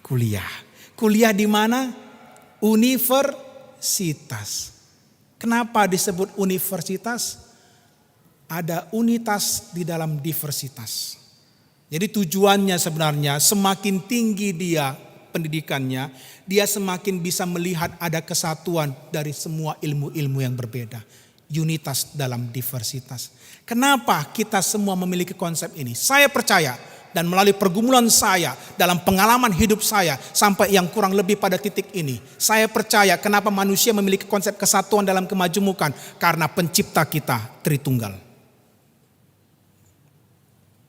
kuliah. Kuliah di mana? Universitas. Kenapa disebut universitas? Ada unitas di dalam diversitas. Jadi tujuannya sebenarnya semakin tinggi dia pendidikannya, dia semakin bisa melihat ada kesatuan dari semua ilmu-ilmu yang berbeda. Unitas dalam diversitas. Kenapa kita semua memiliki konsep ini? Saya percaya dan melalui pergumulan saya, dalam pengalaman hidup saya sampai yang kurang lebih pada titik ini, saya percaya kenapa manusia memiliki konsep kesatuan dalam kemajemukan, karena pencipta kita Tritunggal.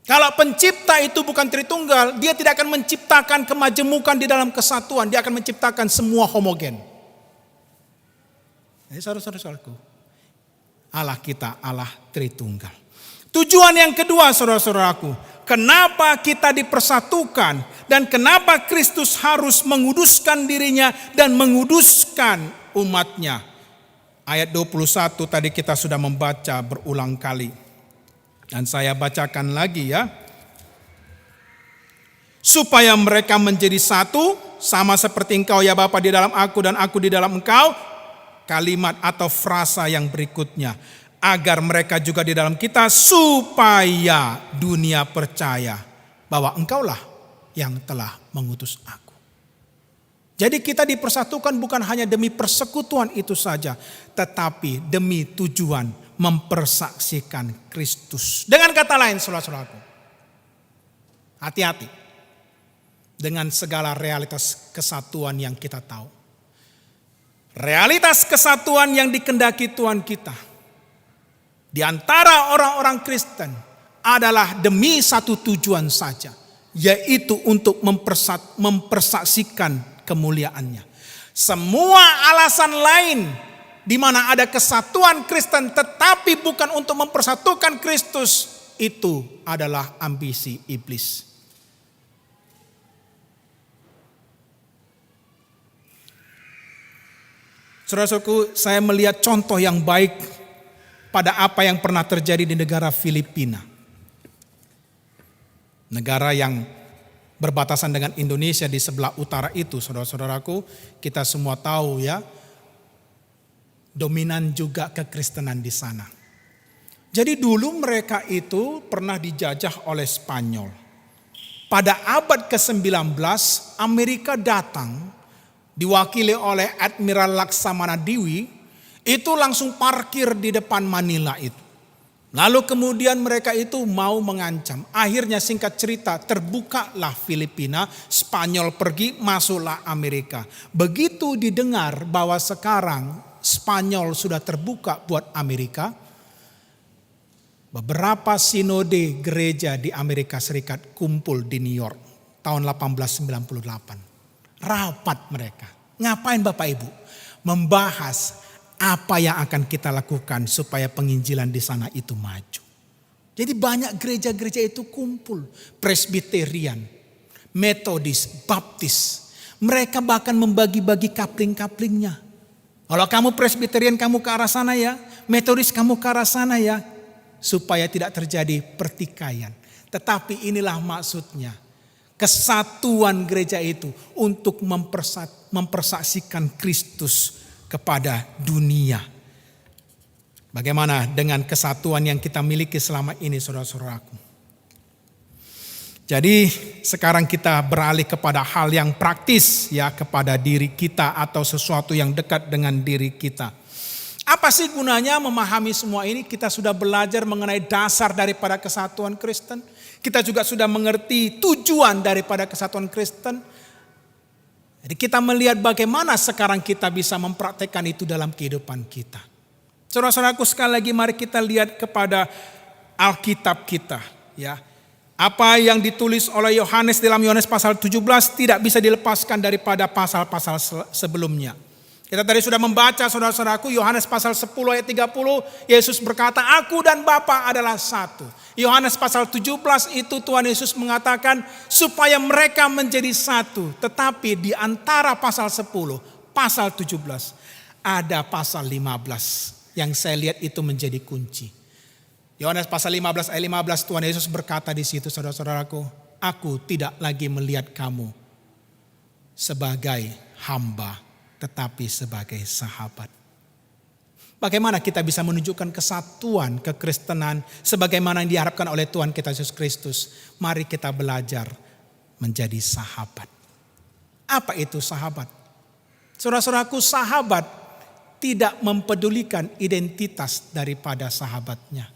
Kalau pencipta itu bukan Tritunggal, dia tidak akan menciptakan kemajemukan di dalam kesatuan. Dia akan menciptakan semua homogen. Jadi saudara-saudaraku, Allah kita Allah Tritunggal. Tujuan yang kedua saudara-saudaraku, kenapa kita dipersatukan dan kenapa Kristus harus menguduskan dirinya dan menguduskan umatnya. Ayat 21 tadi kita sudah membaca berulang kali. Dan saya bacakan lagi ya. Supaya mereka menjadi satu, sama seperti engkau ya Bapa di dalam aku dan aku di dalam engkau. Kalimat atau frasa yang berikutnya. Agar mereka juga di dalam kita, supaya dunia percaya bahwa engkaulah yang telah mengutus aku. Jadi kita dipersatukan bukan hanya demi persekutuan itu saja, tetapi demi tujuan mempersaksikan Kristus. Dengan kata lain saudara-saudaraku, hati-hati dengan segala realitas kesatuan yang kita tahu. Realitas kesatuan yang dikehendaki Tuhan kita di antara orang-orang Kristen adalah demi satu tujuan saja, yaitu untuk mempersaksikan kemuliaannya. Semua alasan lain di mana ada kesatuan Kristen tetapi bukan untuk mempersatukan Kristus, itu adalah ambisi iblis. Saudara-saudaraku, saya melihat contoh yang baik pada apa yang pernah terjadi di negara Filipina. Negara yang berbatasan dengan Indonesia di sebelah utara itu, saudara-saudaraku, kita semua tahu ya, dominan juga kekristenan di sana. Jadi dulu mereka itu pernah dijajah oleh Spanyol. Pada abad ke-19 Amerika datang diwakili oleh Admiral Laksamana Dewi, itu langsung parkir di depan Manila itu. Lalu kemudian mereka itu mau mengancam. Akhirnya singkat cerita terbukalah Filipina, Spanyol pergi, masuklah Amerika. Begitu didengar bahwa sekarang Spanyol sudah terbuka buat Amerika, beberapa sinode gereja di Amerika Serikat kumpul di New York tahun 1898. Rapat mereka. Ngapain Bapak Ibu? Membahas apa yang akan kita lakukan supaya penginjilan di sana itu maju. Jadi banyak gereja-gereja itu kumpul. Presbyterian, Metodis, Baptis. Mereka bahkan membagi-bagi kapling-kaplingnya. Kalau kamu Presbyterian kamu ke arah sana ya. Metodis kamu ke arah sana ya. Supaya tidak terjadi pertikaian. Tetapi inilah maksudnya. Kesatuan gereja itu untuk mempersaksikan Kristus kepada dunia. Bagaimana dengan kesatuan yang kita miliki selama ini saudara-saudaraku? Jadi sekarang kita beralih kepada hal yang praktis ya, kepada diri kita atau sesuatu yang dekat dengan diri kita. Apa sih gunanya memahami semua ini? Kita sudah belajar mengenai dasar daripada kesatuan Kristen. Kita juga sudah mengerti tujuan daripada kesatuan Kristen. Jadi kita melihat bagaimana sekarang kita bisa mempraktekkan itu dalam kehidupan kita. Saudara-saudaraku sekali lagi mari kita lihat kepada Alkitab kita. Ya, apa yang ditulis oleh Yohanes dalam Yohanes pasal 17 tidak bisa dilepaskan daripada pasal-pasal sebelumnya. Kita tadi sudah membaca saudara-saudaraku Yohanes pasal 10 ayat 30. Yesus berkata, aku dan Bapa adalah satu. Yohanes pasal 17 itu Tuhan Yesus mengatakan supaya mereka menjadi satu. Tetapi di antara pasal 10, pasal 17 ada pasal 15 yang saya lihat itu menjadi kunci. Yohanes pasal 15 ayat 15 Tuhan Yesus berkata di situ, saudara-saudaraku, aku tidak lagi melihat kamu sebagai hamba, tetapi sebagai sahabat. Bagaimana kita bisa menunjukkan kesatuan kekristenan sebagaimana yang diharapkan oleh Tuhan kita Yesus Kristus? Mari kita belajar menjadi sahabat. Apa itu sahabat? Saudara-saudaraku, sahabat tidak mempedulikan identitas daripada sahabatnya.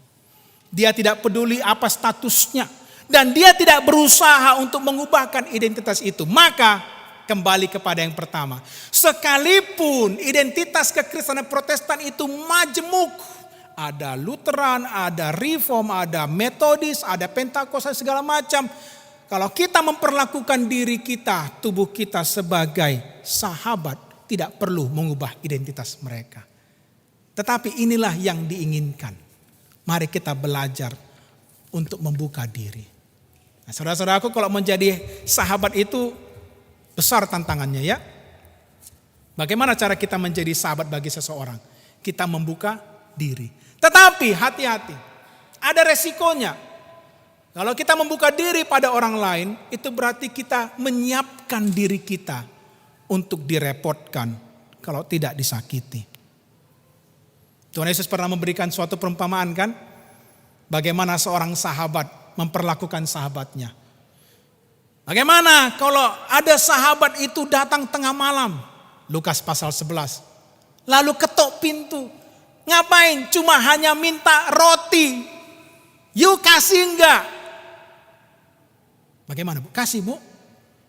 Dia tidak peduli apa statusnya. Dan dia tidak berusaha untuk mengubahkan identitas itu. Maka kembali kepada yang pertama. Sekalipun identitas kekristenan Protestan itu majemuk. Ada Lutheran, ada Reform, ada Metodis, ada Pentakosta, segala macam. Kalau kita memperlakukan diri kita, tubuh kita sebagai sahabat, tidak perlu mengubah identitas mereka. Tetapi inilah yang diinginkan. Mari kita belajar untuk membuka diri. Nah, saudara-saudaraku, kalau menjadi sahabat itu besar tantangannya ya. Bagaimana cara kita menjadi sahabat bagi seseorang? Kita membuka diri. Tetapi hati-hati, ada resikonya. Kalau kita membuka diri pada orang lain, itu berarti kita menyiapkan diri kita untuk direpotkan kalau tidak disakiti. Tuhan Yesus pernah memberikan suatu perumpamaan kan? Bagaimana seorang sahabat memperlakukan sahabatnya. Bagaimana kalau ada sahabat itu datang tengah malam? Lukas pasal 11. Lalu ketok pintu. Ngapain? Cuma hanya minta roti. You kasih enggak? Bagaimana Bu? Kasih Bu.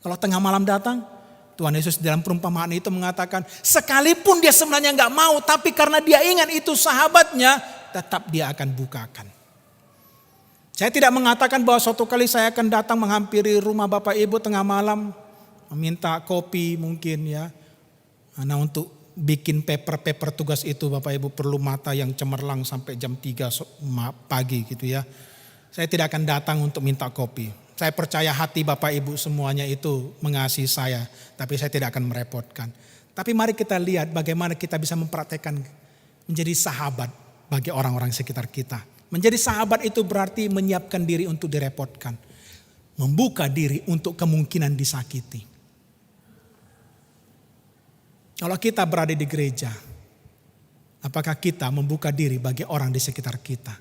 Kalau tengah malam datang. Tuhan Yesus dalam perumpamaan itu mengatakan. Sekalipun dia sebenarnya enggak mau. Tapi karena dia ingat itu sahabatnya. Tetap dia akan bukakan. Saya tidak mengatakan bahwa suatu kali saya akan datang menghampiri rumah Bapak Ibu tengah malam. Meminta kopi mungkin ya. Nah untuk bikin paper tugas itu Bapak Ibu perlu mata yang cemerlang sampai jam 3 pagi gitu ya. Saya tidak akan datang untuk minta kopi. Saya percaya hati Bapak Ibu semuanya itu mengasihi saya. Tapi saya tidak akan merepotkan. Tapi mari kita lihat bagaimana kita bisa mempraktekkan menjadi sahabat bagi orang-orang sekitar kita. Menjadi sahabat itu berarti menyiapkan diri untuk direpotkan. Membuka diri untuk kemungkinan disakiti. Kalau kita berada di gereja, apakah kita membuka diri bagi orang di sekitar kita?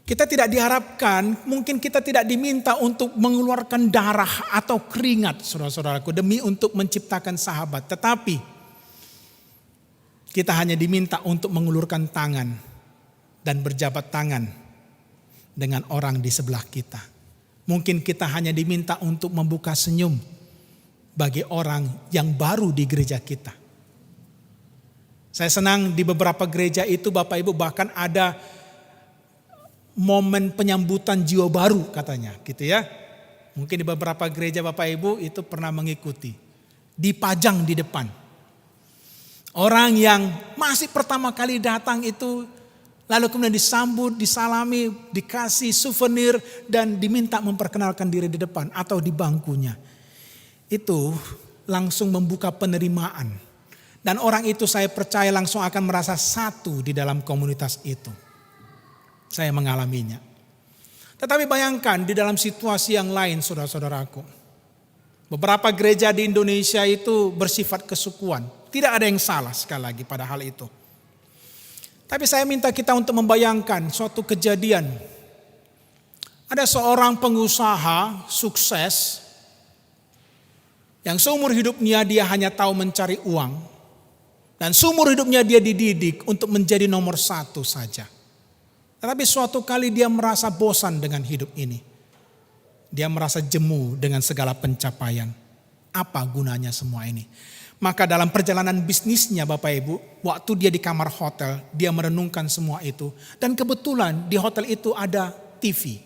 Kita tidak diharapkan, mungkin kita tidak diminta untuk mengeluarkan darah atau keringat, saudara-saudaraku, demi untuk menciptakan sahabat. Tetapi kita hanya diminta untuk mengulurkan tangan dan berjabat tangan dengan orang di sebelah kita. Mungkin kita hanya diminta untuk membuka senyum bagi orang yang baru di gereja kita. Saya senang di beberapa gereja itu Bapak Ibu bahkan ada momen penyambutan jiwa baru katanya gitu ya. Mungkin di beberapa gereja Bapak Ibu itu pernah mengikuti. Dipajang di depan. Orang yang masih pertama kali datang itu lalu kemudian disambut, disalami, dikasih souvenir dan diminta memperkenalkan diri di depan atau di bangkunya. Itu langsung membuka penerimaan. Dan orang itu saya percaya langsung akan merasa satu di dalam komunitas itu. Saya mengalaminya. Tetapi bayangkan di dalam situasi yang lain saudara-saudaraku. Beberapa gereja di Indonesia itu bersifat kesukuan. Tidak ada yang salah sekali lagi pada hal itu. Tapi saya minta kita untuk membayangkan suatu kejadian. Ada seorang pengusaha sukses yang seumur hidupnya dia hanya tahu mencari uang. Dan seumur hidupnya dia dididik untuk menjadi nomor 1 saja. Tetapi suatu kali dia merasa bosan dengan hidup ini. Dia merasa jemu dengan segala pencapaian. Apa gunanya semua ini? Maka dalam perjalanan bisnisnya Bapak Ibu, waktu dia di kamar hotel, dia merenungkan semua itu. Dan kebetulan di hotel itu ada TV.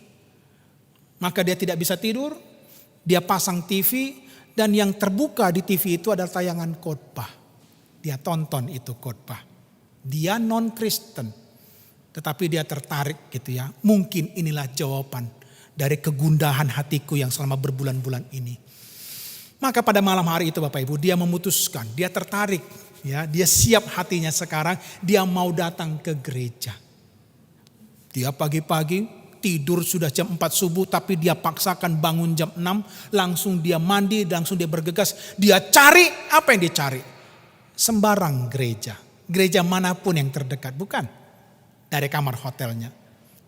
Maka dia tidak bisa tidur, dia pasang TV dan yang terbuka di TV itu adalah tayangan khotbah. dia tonton itu khotbah. Dia non-Kristen, tetapi dia tertarik gitu ya. Mungkin inilah jawaban dari kegundahan hatiku yang selama berbulan-bulan ini. Maka pada malam hari itu Bapak Ibu, dia memutuskan, dia tertarik, ya, dia siap hatinya sekarang, dia mau datang ke gereja. Dia pagi-pagi tidur sudah jam 4 subuh, tapi dia paksakan bangun jam 6, langsung dia mandi, langsung dia bergegas, dia cari apa yang dia cari? Sembarang gereja, gereja manapun yang terdekat, bukan dari kamar hotelnya.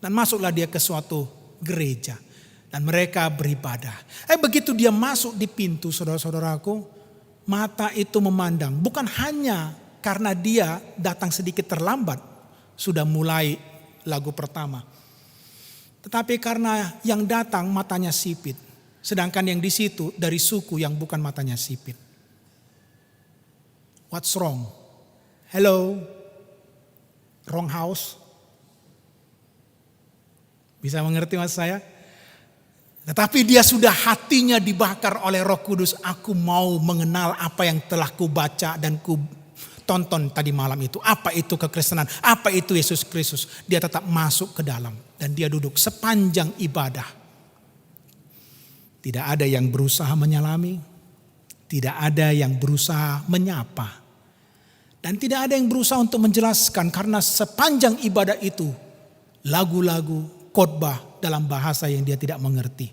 Dan masuklah dia ke suatu gereja. Dan mereka beribadah. Begitu dia masuk di pintu, saudara-saudaraku, mata itu memandang. Bukan hanya karena dia datang sedikit terlambat, sudah mulai lagu pertama. Tetapi karena yang datang matanya sipit. Sedangkan yang di situ dari suku yang bukan matanya sipit. What's wrong? Hello? Wrong house? Bisa mengerti maksud saya? Tetapi dia sudah hatinya dibakar oleh Roh Kudus. Aku mau mengenal apa yang telah ku baca dan ku tonton tadi malam itu. Apa itu kekristenan? Apa itu Yesus Kristus? Dia tetap masuk ke dalam. Dan dia duduk sepanjang ibadah. Tidak ada yang berusaha menyalami. Tidak ada yang berusaha menyapa. Dan tidak ada yang berusaha untuk menjelaskan. Karena sepanjang ibadah itu, lagu-lagu, khotbah dalam bahasa yang dia tidak mengerti.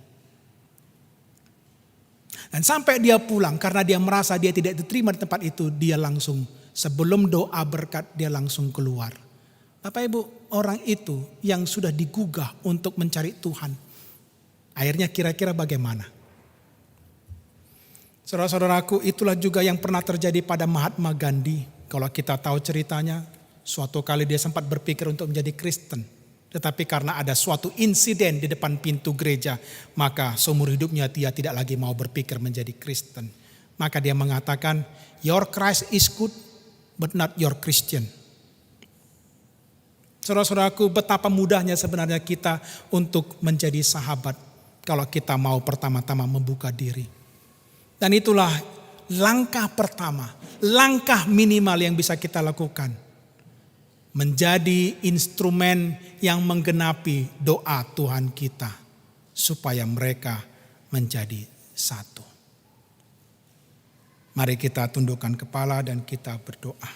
Dan sampai dia pulang karena dia merasa dia tidak diterima di tempat itu, dia langsung sebelum doa berkat dia langsung keluar. Bapak Ibu, orang itu yang sudah digugah untuk mencari Tuhan, akhirnya kira-kira bagaimana? Saudara-saudaraku, itulah juga yang pernah terjadi pada Mahatma Gandhi. Kalau kita tahu ceritanya, suatu kali dia sempat berpikir untuk menjadi Kristen. Tetapi karena ada suatu insiden di depan pintu gereja, maka seumur hidupnya dia tidak lagi mau berpikir menjadi Kristen. Maka dia mengatakan, your Christ is good, but not your Christian. Saudara-saudaraku, betapa mudahnya sebenarnya kita untuk menjadi sahabat kalau kita mau pertama-tama membuka diri. Dan itulah langkah pertama, langkah minimal yang bisa kita lakukan. Menjadi instrumen yang menggenapi doa Tuhan kita. Supaya mereka menjadi satu. Mari kita tundukkan kepala dan kita berdoa.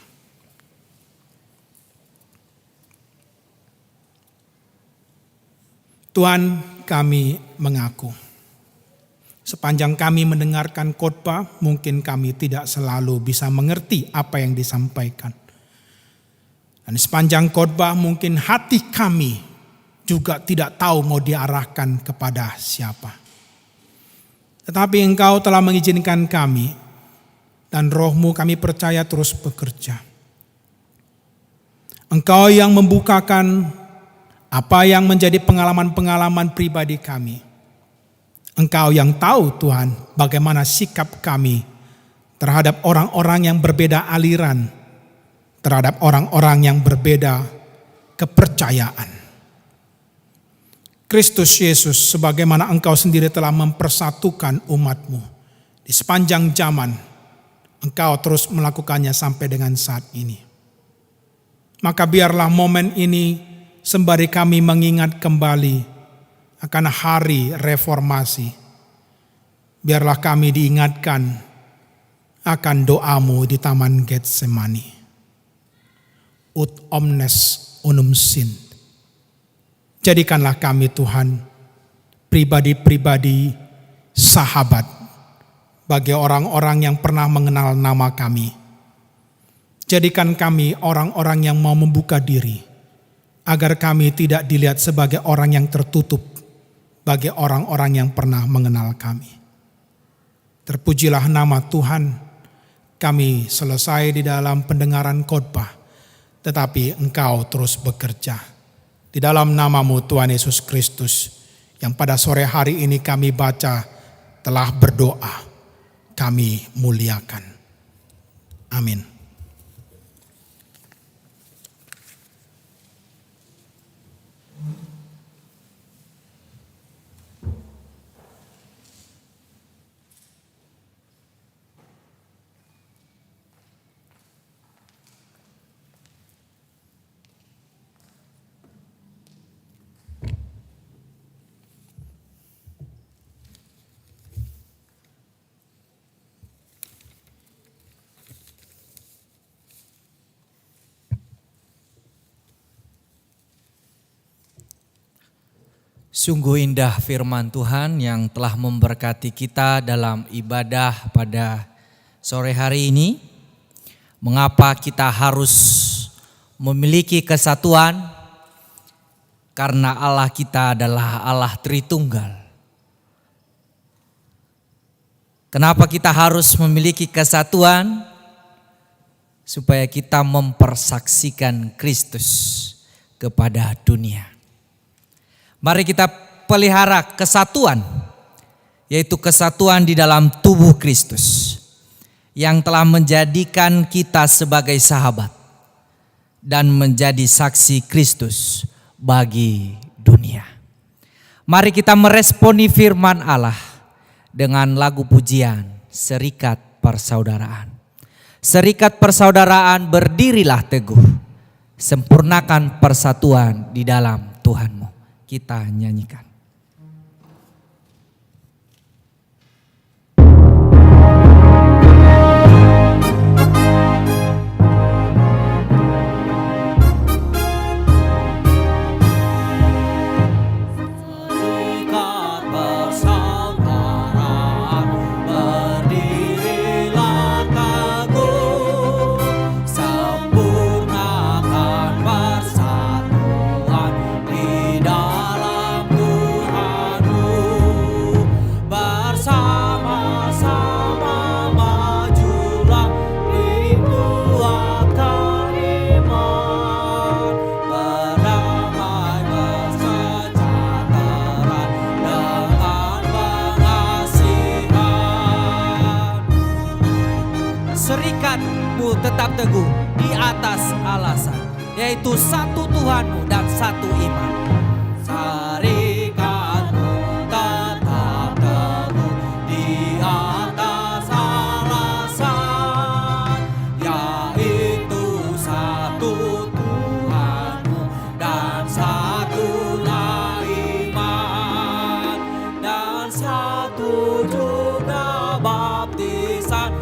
Tuhan, kami mengaku. Sepanjang kami mendengarkan khotbah, mungkin kami tidak selalu bisa mengerti apa yang disampaikan. Dan sepanjang khotbah mungkin hati kami juga tidak tahu mau diarahkan kepada siapa. Tetapi Engkau telah mengizinkan kami dan Roh-Mu kami percaya terus bekerja. Engkau yang membukakan apa yang menjadi pengalaman-pengalaman pribadi kami. Engkau yang tahu Tuhan bagaimana sikap kami terhadap orang-orang yang berbeda aliran, terhadap orang-orang yang berbeda kepercayaan. Kristus Yesus sebagaimana Engkau sendiri telah mempersatukan umat-Mu di sepanjang zaman, Engkau terus melakukannya sampai dengan saat ini. Maka biarlah momen ini sembari kami mengingat kembali akan hari reformasi. Biarlah kami diingatkan akan doa-Mu di Taman Getsemani. Ut omnes unum sint. Jadikanlah kami Tuhan pribadi-pribadi sahabat bagi orang-orang yang pernah mengenal nama kami. Jadikan kami orang-orang yang mau membuka diri agar kami tidak dilihat sebagai orang yang tertutup bagi orang-orang yang pernah mengenal kami. Terpujilah nama Tuhan. Kami selesai di dalam pendengaran khotbah. Tetapi Engkau terus bekerja. Di dalam nama-Mu Tuhan Yesus Kristus. Yang pada sore hari ini kami baca telah berdoa. Kami muliakan. Amin.
Sungguh indah firman Tuhan yang telah memberkati kita dalam ibadah pada sore hari ini. Mengapa kita harus memiliki kesatuan? Karena Allah kita adalah Allah Tritunggal. Kenapa kita harus memiliki kesatuan? Supaya kita mempersaksikan Kristus kepada dunia. Mari kita pelihara kesatuan, yaitu kesatuan di dalam tubuh Kristus yang telah menjadikan kita sebagai sahabat dan menjadi saksi Kristus bagi dunia. Mari kita meresponi firman Allah dengan lagu pujian Serikat Persaudaraan. Serikat persaudaraan, berdirilah teguh, sempurnakan persatuan di dalam Tuhanmu. Kita nyanyikan. Serikatmu tetap teguh di atas alasan, yaitu satu Tuhanmu dan satu iman. Serikatmu tetap teguh di atas alasan, yaitu satu Tuhanmu dan satulah iman, dan satu juga baptisan.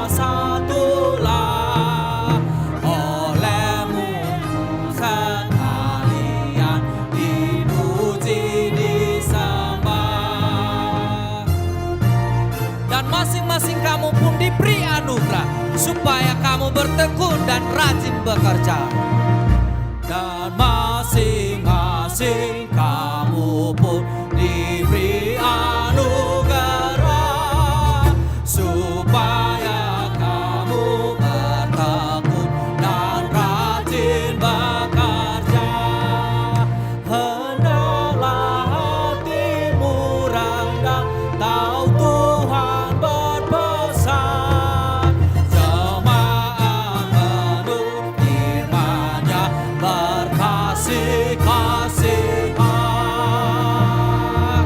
Satulah olehmu sekalian dipuji disembah, dan masing-masing kamu pun diberi anugerah supaya kamu bertekun dan rajin bekerja, dan masing-masing kamu pun diberi anugerah supaya kamu bertekun dan rajin bekerja. Hendaklah hatimu rendah, tahu Tuhan berpesan, jemaat menurut firman-Nya berkasih-kasihan.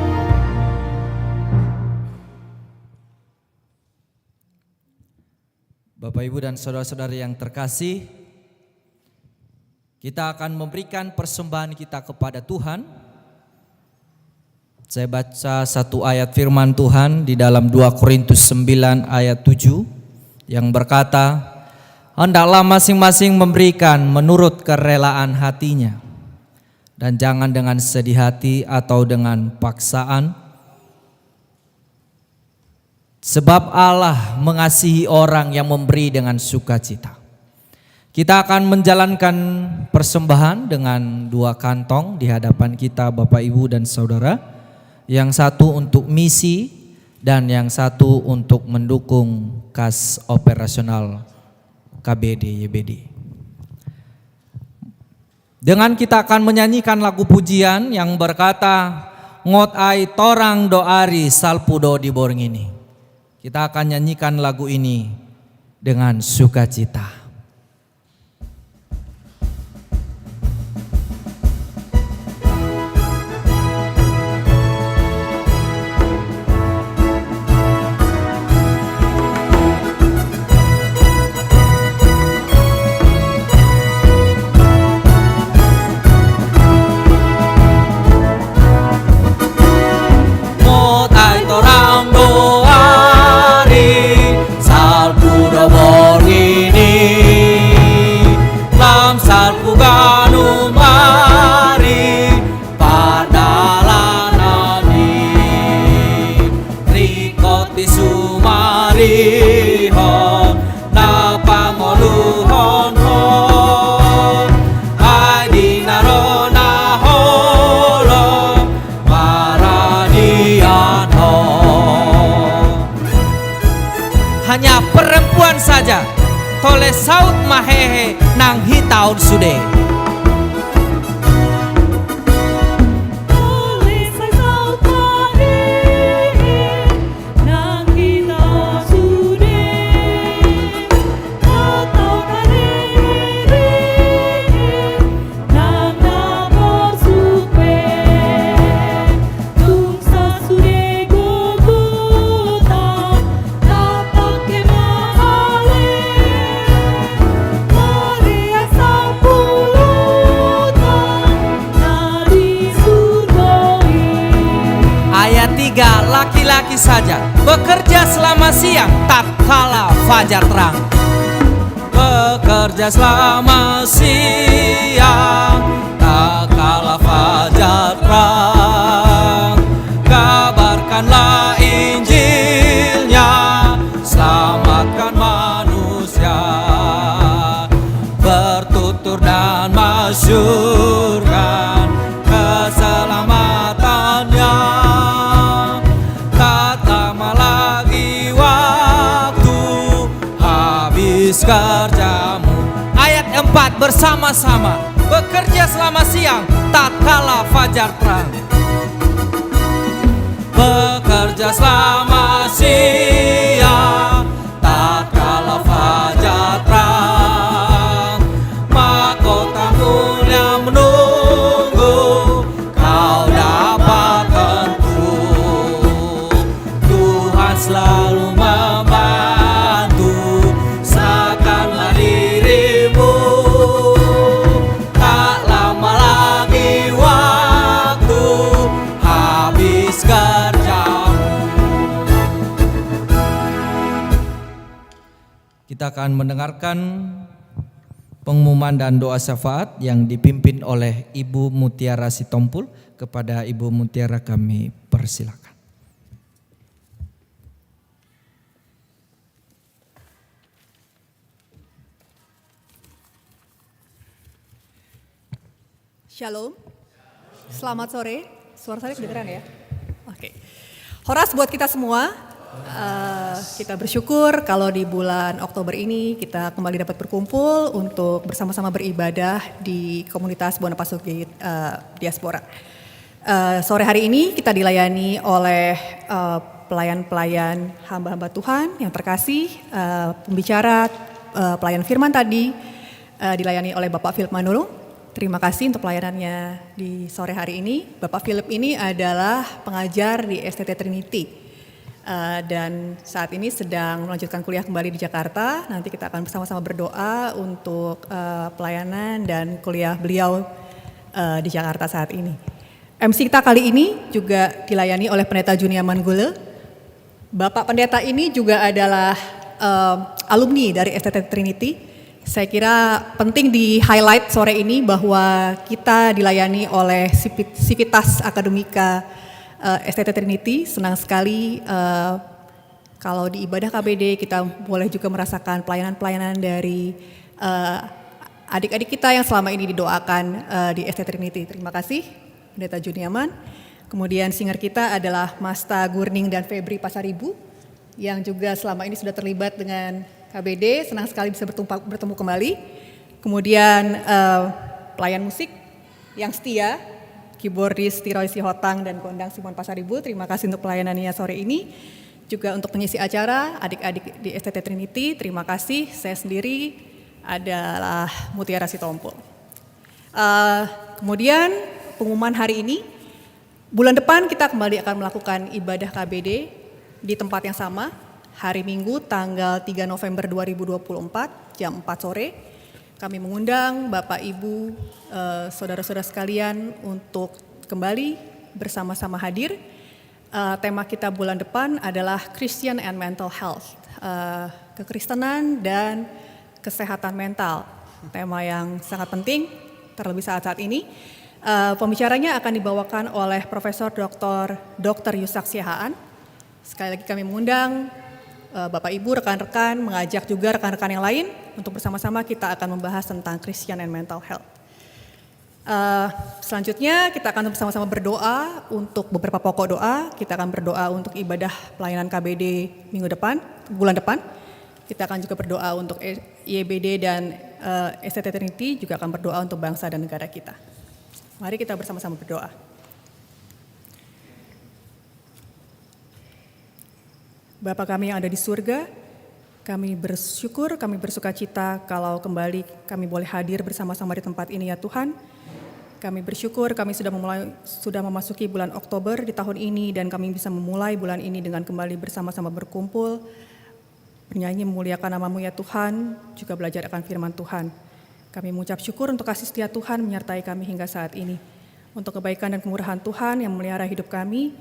Bapak, Ibu, dan saudara-saudari yang terkasih, kita akan memberikan persembahan kita kepada Tuhan. Saya baca satu ayat firman Tuhan di dalam 2 Korintus 9 ayat 7 yang berkata, hendaklah masing-masing memberikan menurut kerelaan hatinya, dan jangan dengan sedih hati atau dengan paksaan, sebab Allah mengasihi orang yang memberi dengan sukacita. Kita akan menjalankan persembahan dengan 2 kantong di hadapan kita, Bapak, Ibu, dan saudara. Yang satu untuk misi dan yang satu untuk mendukung kas operasional KBD YBD. Dengan kita akan menyanyikan lagu pujian yang berkata, ngot ai torang doari salpudo di borng ini. Kita akan nyanyikan lagu ini dengan sukacita.
Salpudo borng ini
hanya perempuan saja. Tole saut mahehe nang hitaun sude. Laki-laki saja bekerja selama siang tak kala fajar terang. Bekerja selama siang tak kala fajar terang. Kabarkanlah Injilnya, selamatkan manusia. Bertutur dan masyurkan keselamatannya. Kerjamu. Ayat 4 bersama-sama. Bekerja selama siang tak kala fajar terang. Bekerja selama siang tak kala fajar terang. Mahkota mulia menunggu, kau dapat tentu. Tuhan selalu kita akan mendengarkan pengumuman dan doa syafaat yang dipimpin oleh Ibu Mutiara Sitompul. Kepada Ibu Mutiara kami persilakan.
Shalom, selamat sore. Suara saya kedengeran ya? Oke. Horas buat kita semua. Kita bersyukur kalau di bulan Oktober ini kita kembali dapat berkumpul untuk bersama-sama beribadah di komunitas Boniface Gate Diaspora. Sore hari ini kita dilayani oleh pelayan-pelayan hamba-hamba Tuhan yang terkasih, pembicara pelayan firman tadi dilayani oleh Bapak Philip Manulung. Terima kasih untuk pelayanannya di sore hari ini. Bapak Philip ini adalah pengajar di STT Trinity. Dan saat ini sedang melanjutkan kuliah kembali di Jakarta. Nanti kita akan bersama-sama berdoa untuk pelayanan dan kuliah beliau di Jakarta saat ini. MC kita kali ini juga dilayani oleh Pendeta Junia Manggule. Bapak Pendeta ini juga adalah alumni dari STT Trinity. Saya kira penting di-highlight sore ini bahwa kita dilayani oleh Civitas Akademika STT Trinity. Senang sekali kalau di ibadah KBD kita boleh juga merasakan pelayanan-pelayanan dari adik-adik kita yang selama ini didoakan di STT Trinity. Terima kasih Pendeta Juniaman. Kemudian singer kita adalah Masta Gurning dan Febri Pasaribu yang juga selama ini sudah terlibat dengan KBD. Senang sekali bisa bertemu kembali. Kemudian pelayan musik yang setia, keyboardis Tiroy Sihotang dan gondang Simon Pasaribu. Terima kasih untuk pelayanannya sore ini. Juga untuk pengisi acara, adik-adik di STT Trinity, terima kasih. Saya sendiri adalah Mutiara Sitompul. Kemudian pengumuman hari ini, bulan depan kita kembali akan melakukan ibadah KBD di tempat yang sama, hari Minggu tanggal 3 November 2024 jam 4 sore. Kami mengundang Bapak Ibu, saudara-saudara sekalian untuk kembali bersama-sama hadir. Tema kita bulan depan adalah Christian and Mental Health, kekristenan dan kesehatan mental. Tema yang sangat penting, terlebih saat-saat ini. Pembicaranya akan dibawakan oleh Profesor Dr. Yusak Siahaan. Sekali lagi kami mengundang Bapak Ibu, rekan-rekan, mengajak juga rekan-rekan yang lain untuk bersama-sama kita akan membahas tentang Christian and Mental Health. Selanjutnya kita akan bersama-sama berdoa untuk beberapa pokok doa. Kita akan berdoa untuk ibadah pelayanan KBD bulan depan. kita akan juga berdoa untuk YBD dan STT Trinity, juga akan berdoa untuk bangsa dan negara kita. Mari kita bersama-sama berdoa. Bapa kami yang ada di surga, kami bersyukur, kami bersuka cita kalau kembali kami boleh hadir bersama-sama di tempat ini ya Tuhan. Kami bersyukur kami sudah memasuki bulan Oktober di tahun ini dan kami bisa memulai bulan ini dengan kembali bersama-sama berkumpul, bernyanyi memuliakan nama-Mu ya Tuhan, juga belajar akan firman Tuhan. Kami mengucap syukur untuk kasih setia Tuhan menyertai kami hingga saat ini. Untuk kebaikan dan kemurahan Tuhan yang memelihara hidup kami,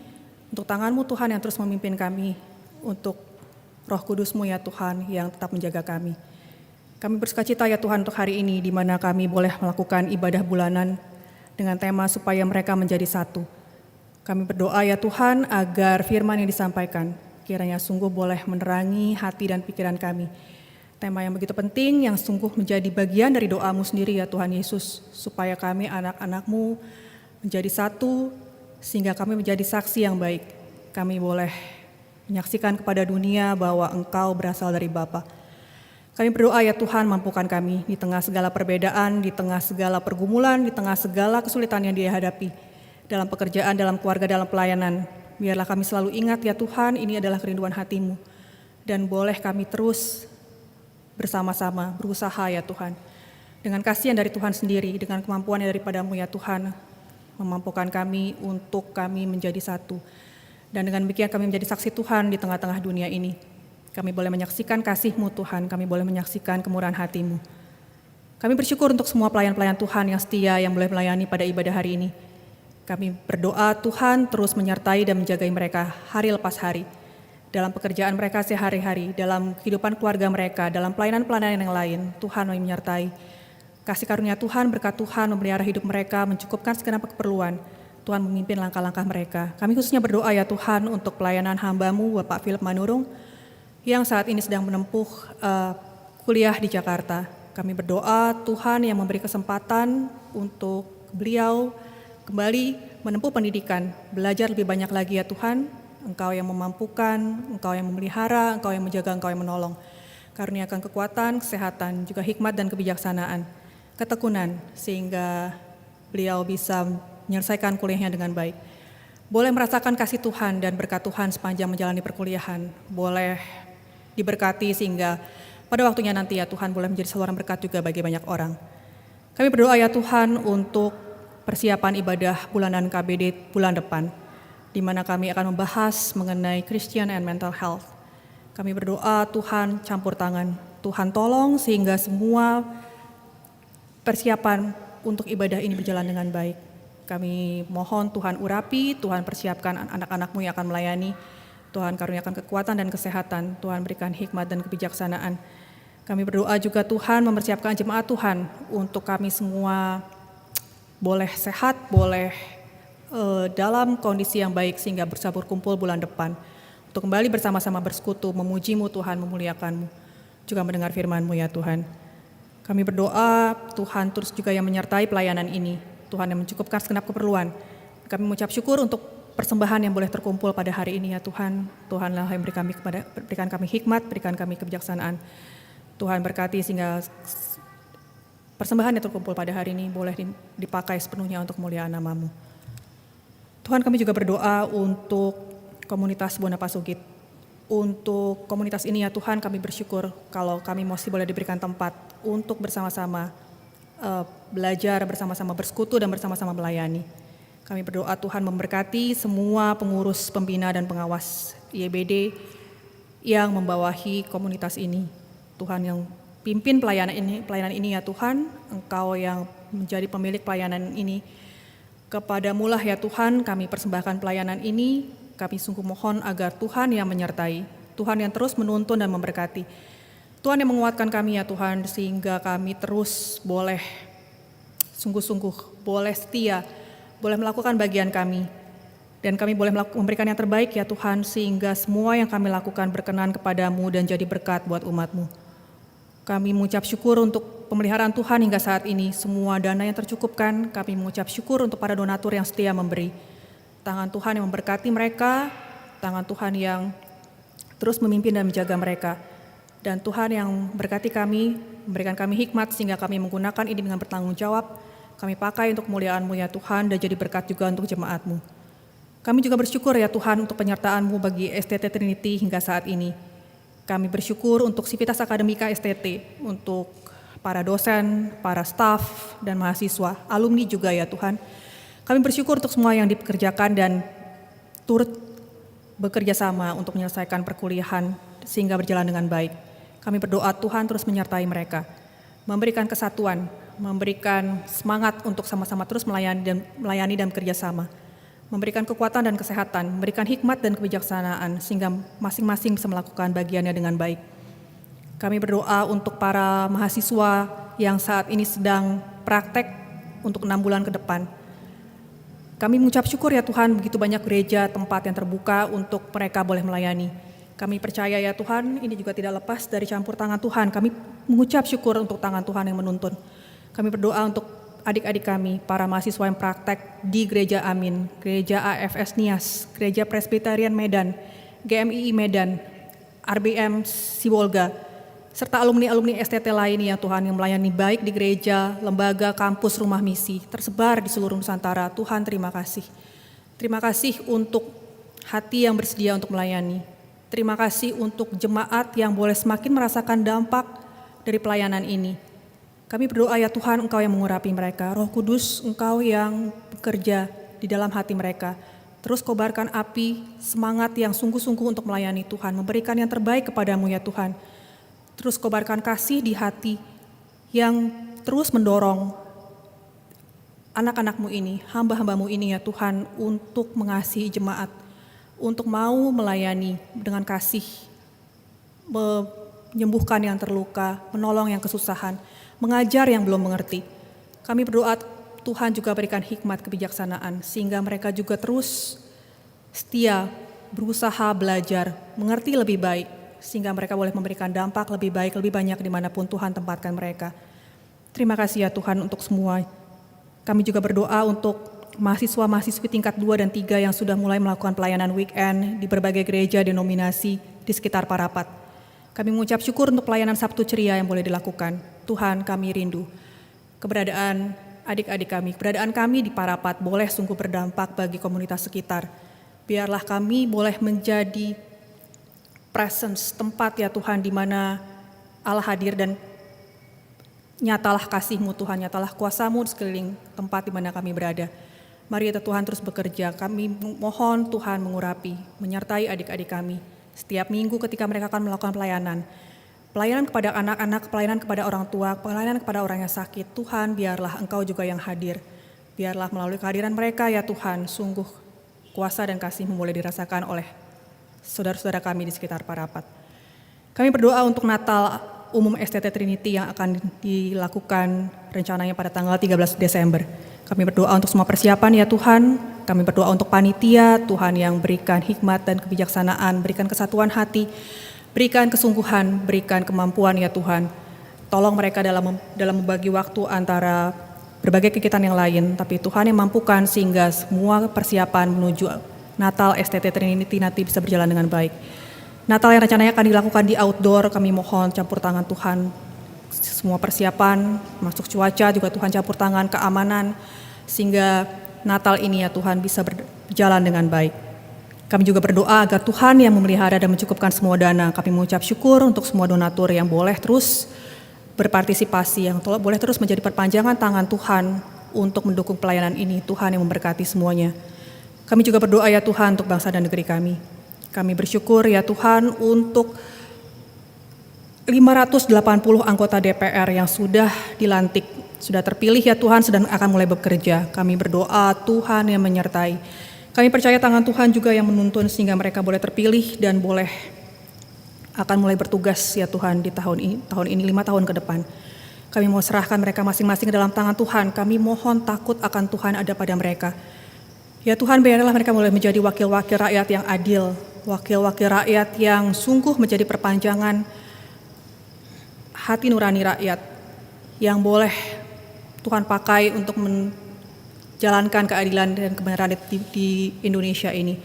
untuk tangan-Mu Tuhan yang terus memimpin kami, untuk Roh Kudus-Mu ya Tuhan yang tetap menjaga kami. Kami bersukacita ya Tuhan untuk hari ini di mana kami boleh melakukan ibadah bulanan dengan tema supaya mereka menjadi satu. Kami berdoa ya Tuhan agar firman yang disampaikan kiranya sungguh boleh menerangi hati dan pikiran kami. Tema yang begitu penting yang sungguh menjadi bagian dari doa-Mu sendiri ya Tuhan Yesus, supaya kami anak-anak-Mu menjadi satu sehingga kami menjadi saksi yang baik. Kami boleh menyaksikan kepada dunia bahwa Engkau berasal dari Bapa. Kami berdoa ya Tuhan, mampukan kami di tengah segala perbedaan, di tengah segala pergumulan, di tengah segala kesulitan yang dihadapi dalam pekerjaan, dalam keluarga, dalam pelayanan. Biarlah kami selalu ingat ya Tuhan, ini adalah kerinduan hati-Mu. Dan boleh kami terus bersama-sama berusaha ya Tuhan. Dengan kasih yang dari Tuhan sendiri, dengan kemampuan yang daripada-Mu ya Tuhan, memampukan kami untuk kami menjadi satu. Dan dengan demikian kami menjadi saksi Tuhan di tengah-tengah dunia ini. Kami boleh menyaksikan kasih-Mu Tuhan, kami boleh menyaksikan kemurahan hati-Mu. Kami bersyukur untuk semua pelayan-pelayan Tuhan yang setia yang boleh melayani pada ibadah hari ini. Kami berdoa Tuhan terus menyertai dan menjagai mereka hari lepas hari. Dalam pekerjaan mereka sehari-hari, dalam kehidupan keluarga mereka, dalam pelayanan-pelayanan yang lain, Tuhan menyertai. Kasih karunia Tuhan, berkat Tuhan memelihara hidup mereka, mencukupkan segenap keperluan. Tuhan memimpin langkah-langkah mereka. Kami khususnya berdoa ya Tuhan untuk pelayanan hamba-Mu Bapak Philip Manurung, yang saat ini sedang menempuh kuliah di Jakarta. Kami berdoa Tuhan yang memberi kesempatan untuk beliau kembali menempuh pendidikan, belajar lebih banyak lagi ya Tuhan. Engkau yang memampukan, Engkau yang memelihara, Engkau yang menjaga, Engkau yang menolong. Karuniakan kekuatan, kesehatan, juga hikmat dan kebijaksanaan, ketekunan, sehingga beliau bisa menyelesaikan kuliahnya dengan baik. Boleh merasakan kasih Tuhan dan berkat Tuhan sepanjang menjalani perkuliahan. Boleh diberkati sehingga pada waktunya nanti ya Tuhan boleh menjadi saluran berkat juga bagi banyak orang. Kami berdoa ya Tuhan untuk persiapan ibadah bulanan KBD bulan depan, di mana kami akan membahas mengenai Christian and mental health. Kami berdoa Tuhan campur tangan, Tuhan tolong sehingga semua persiapan untuk ibadah ini berjalan dengan baik. Kami mohon Tuhan urapi, Tuhan persiapkan anak-anak-Mu yang akan melayani. Tuhan karuniakan kekuatan dan kesehatan, Tuhan berikan hikmat dan kebijaksanaan. Kami berdoa juga Tuhan mempersiapkan jemaat Tuhan untuk kami semua boleh sehat, boleh dalam kondisi yang baik sehingga bisa berkumpul bulan depan. Untuk kembali bersama-sama bersekutu, memuji-Mu Tuhan, memuliakan-Mu, juga mendengar firman-Mu ya Tuhan. Kami berdoa Tuhan terus juga yang menyertai pelayanan ini, Tuhan yang mencukupkan segenap keperluan. Kami mengucap syukur untuk persembahan yang boleh terkumpul pada hari ini ya Tuhan. Tuhanlah yang berikan kami hikmat, berikan kami kebijaksanaan. Tuhan berkati sehingga persembahan yang terkumpul pada hari ini boleh dipakai sepenuhnya untuk kemuliaan nama-Mu. Tuhan, kami juga berdoa untuk komunitas Buana Pasugit. Untuk komunitas ini ya Tuhan, kami bersyukur kalau kami masih boleh diberikan tempat untuk bersama-sama belajar, bersama-sama bersekutu dan bersama-sama melayani. Kami berdoa Tuhan memberkati semua pengurus, pembina dan pengawas YBD yang membawahi komunitas ini. Tuhan yang pimpin pelayanan ini ya Tuhan, Engkau yang menjadi pemilik pelayanan ini. Kepadamu lah ya Tuhan kami persembahkan pelayanan ini. Kami sungguh mohon agar Tuhan yang menyertai, Tuhan yang terus menuntun dan memberkati. Tuhan yang menguatkan kami ya Tuhan sehingga kami terus boleh sungguh-sungguh, boleh setia, boleh melakukan bagian kami, dan kami boleh memberikan yang terbaik ya Tuhan, sehingga semua yang kami lakukan berkenan kepadamu dan jadi berkat buat umat-Mu. Kami mengucap syukur untuk pemeliharaan Tuhan hingga saat ini, semua dana yang tercukupkan, kami mengucap syukur untuk para donatur yang setia memberi. Tangan Tuhan yang memberkati mereka, tangan Tuhan yang terus memimpin dan menjaga mereka. Dan Tuhan yang berkati kami, memberikan kami hikmat sehingga kami menggunakan ini dengan bertanggung jawab. Kami pakai untuk kemuliaan-Mu ya Tuhan, dan jadi berkat juga untuk jemaat-Mu. Kami juga bersyukur ya Tuhan untuk penyertaan-Mu bagi STT Trinity hingga saat ini. Kami bersyukur untuk Sivitas Akademika STT, untuk para dosen, para staf, dan mahasiswa, alumni juga ya Tuhan. Kami bersyukur untuk semua yang dipekerjakan dan turut bekerja sama untuk menyelesaikan perkuliahan sehingga berjalan dengan baik. Kami berdoa Tuhan terus menyertai mereka, memberikan kesatuan, memberikan semangat untuk sama-sama terus melayani dan bekerja sama, memberikan kekuatan dan kesehatan, memberikan hikmat dan kebijaksanaan sehingga masing-masing bisa melakukan bagiannya dengan baik. Kami berdoa untuk para mahasiswa yang saat ini sedang praktek untuk 6 bulan ke depan. Kami mengucap syukur ya Tuhan, begitu banyak gereja tempat yang terbuka untuk mereka boleh melayani. Kami percaya ya Tuhan, ini juga tidak lepas dari campur tangan Tuhan. Kami mengucap syukur untuk tangan Tuhan yang menuntun. Kami berdoa untuk adik-adik kami, para mahasiswa yang praktek di Gereja Amin, Gereja AFS Nias, Gereja Presbyterian Medan, GMII Medan, RBM Sibolga, serta alumni-alumni STT lain ya Tuhan yang melayani baik di gereja, lembaga, kampus, rumah misi, tersebar di seluruh Nusantara. Tuhan terima kasih. Terima kasih untuk hati yang bersedia untuk melayani. Terima kasih untuk jemaat yang boleh semakin merasakan dampak dari pelayanan ini. Kami berdoa ya Tuhan, Engkau yang mengurapi mereka. Roh Kudus, Engkau yang bekerja di dalam hati mereka. Terus kobarkan api, semangat yang sungguh-sungguh untuk melayani Tuhan. Memberikan yang terbaik kepadamu ya Tuhan. Terus kobarkan kasih di hati yang terus mendorong anak-anak-Mu ini, hamba-hamba-Mu ini ya Tuhan, untuk mengasihi jemaat, untuk mau melayani dengan kasih, menyembuhkan yang terluka, menolong yang kesusahan, mengajar yang belum mengerti. Kami berdoa Tuhan juga berikan hikmat kebijaksanaan sehingga mereka juga terus setia, berusaha belajar, mengerti lebih baik sehingga mereka boleh memberikan dampak lebih baik, lebih banyak dimanapun Tuhan tempatkan mereka. Terima kasih ya Tuhan untuk semua. Kami juga berdoa untuk mahasiswa-mahasiswi tingkat 2 dan 3 yang sudah mulai melakukan pelayanan weekend di berbagai gereja denominasi di sekitar Parapat. Kami mengucap syukur untuk pelayanan Sabtu Ceria yang boleh dilakukan. Tuhan, kami rindu keberadaan adik-adik kami, keberadaan kami di Parapat boleh sungguh berdampak bagi komunitas sekitar. Biarlah kami boleh menjadi presence, tempat ya Tuhan di mana Allah hadir dan nyatalah kasih-Mu Tuhan, nyatalah kuasa-Mu di sekeliling tempat di mana kami berada. Mari ya Tuhan terus bekerja. Kami mohon Tuhan mengurapi, menyertai adik-adik kami setiap minggu ketika mereka akan melakukan pelayanan. Pelayanan kepada anak-anak, pelayanan kepada orang tua, pelayanan kepada orang yang sakit. Tuhan, biarlah Engkau juga yang hadir. Biarlah melalui kehadiran mereka ya Tuhan, sungguh kuasa dan kasih-Mu boleh dirasakan oleh saudara-saudara kami di sekitar Parapat. Kami berdoa untuk Natal Umum STT Trinity yang akan dilakukan rencananya pada tanggal 13 Desember. Kami berdoa untuk semua persiapan ya Tuhan. Kami berdoa untuk panitia, Tuhan yang berikan hikmat dan kebijaksanaan, berikan kesatuan hati, berikan kesungguhan, berikan kemampuan ya Tuhan. Tolong mereka dalam membagi waktu antara berbagai kegiatan yang lain, tapi Tuhan yang mampukan sehingga semua persiapan menuju Natal STT Trinity nanti bisa berjalan dengan baik. Natal yang rencananya akan dilakukan di outdoor, kami mohon campur tangan Tuhan. Semua persiapan, masuk cuaca juga Tuhan campur tangan, keamanan, sehingga Natal ini ya Tuhan bisa berjalan dengan baik. Kami juga berdoa agar Tuhan yang memelihara dan mencukupkan semua dana. Kami mengucap syukur untuk semua donatur yang boleh terus berpartisipasi, yang boleh terus menjadi perpanjangan tangan Tuhan untuk mendukung pelayanan ini. Tuhan yang memberkati semuanya. Kami juga berdoa ya Tuhan untuk bangsa dan negeri kami. Kami bersyukur ya Tuhan untuk 580 anggota DPR yang sudah dilantik, sudah terpilih ya Tuhan, sedang akan mulai bekerja. Kami berdoa Tuhan yang menyertai. Kami percaya tangan Tuhan juga yang menuntun sehingga mereka boleh terpilih dan boleh akan mulai bertugas ya Tuhan di tahun ini 5 tahun ke depan. Kami mau serahkan mereka masing-masing ke dalam tangan Tuhan. Kami mohon takut akan Tuhan ada pada mereka. Ya Tuhan, biarlah mereka boleh menjadi wakil-wakil rakyat yang adil, wakil-wakil rakyat yang sungguh menjadi perpanjangan hati nurani rakyat yang boleh Tuhan pakai untuk menjalankan keadilan dan kebenaran di Indonesia ini.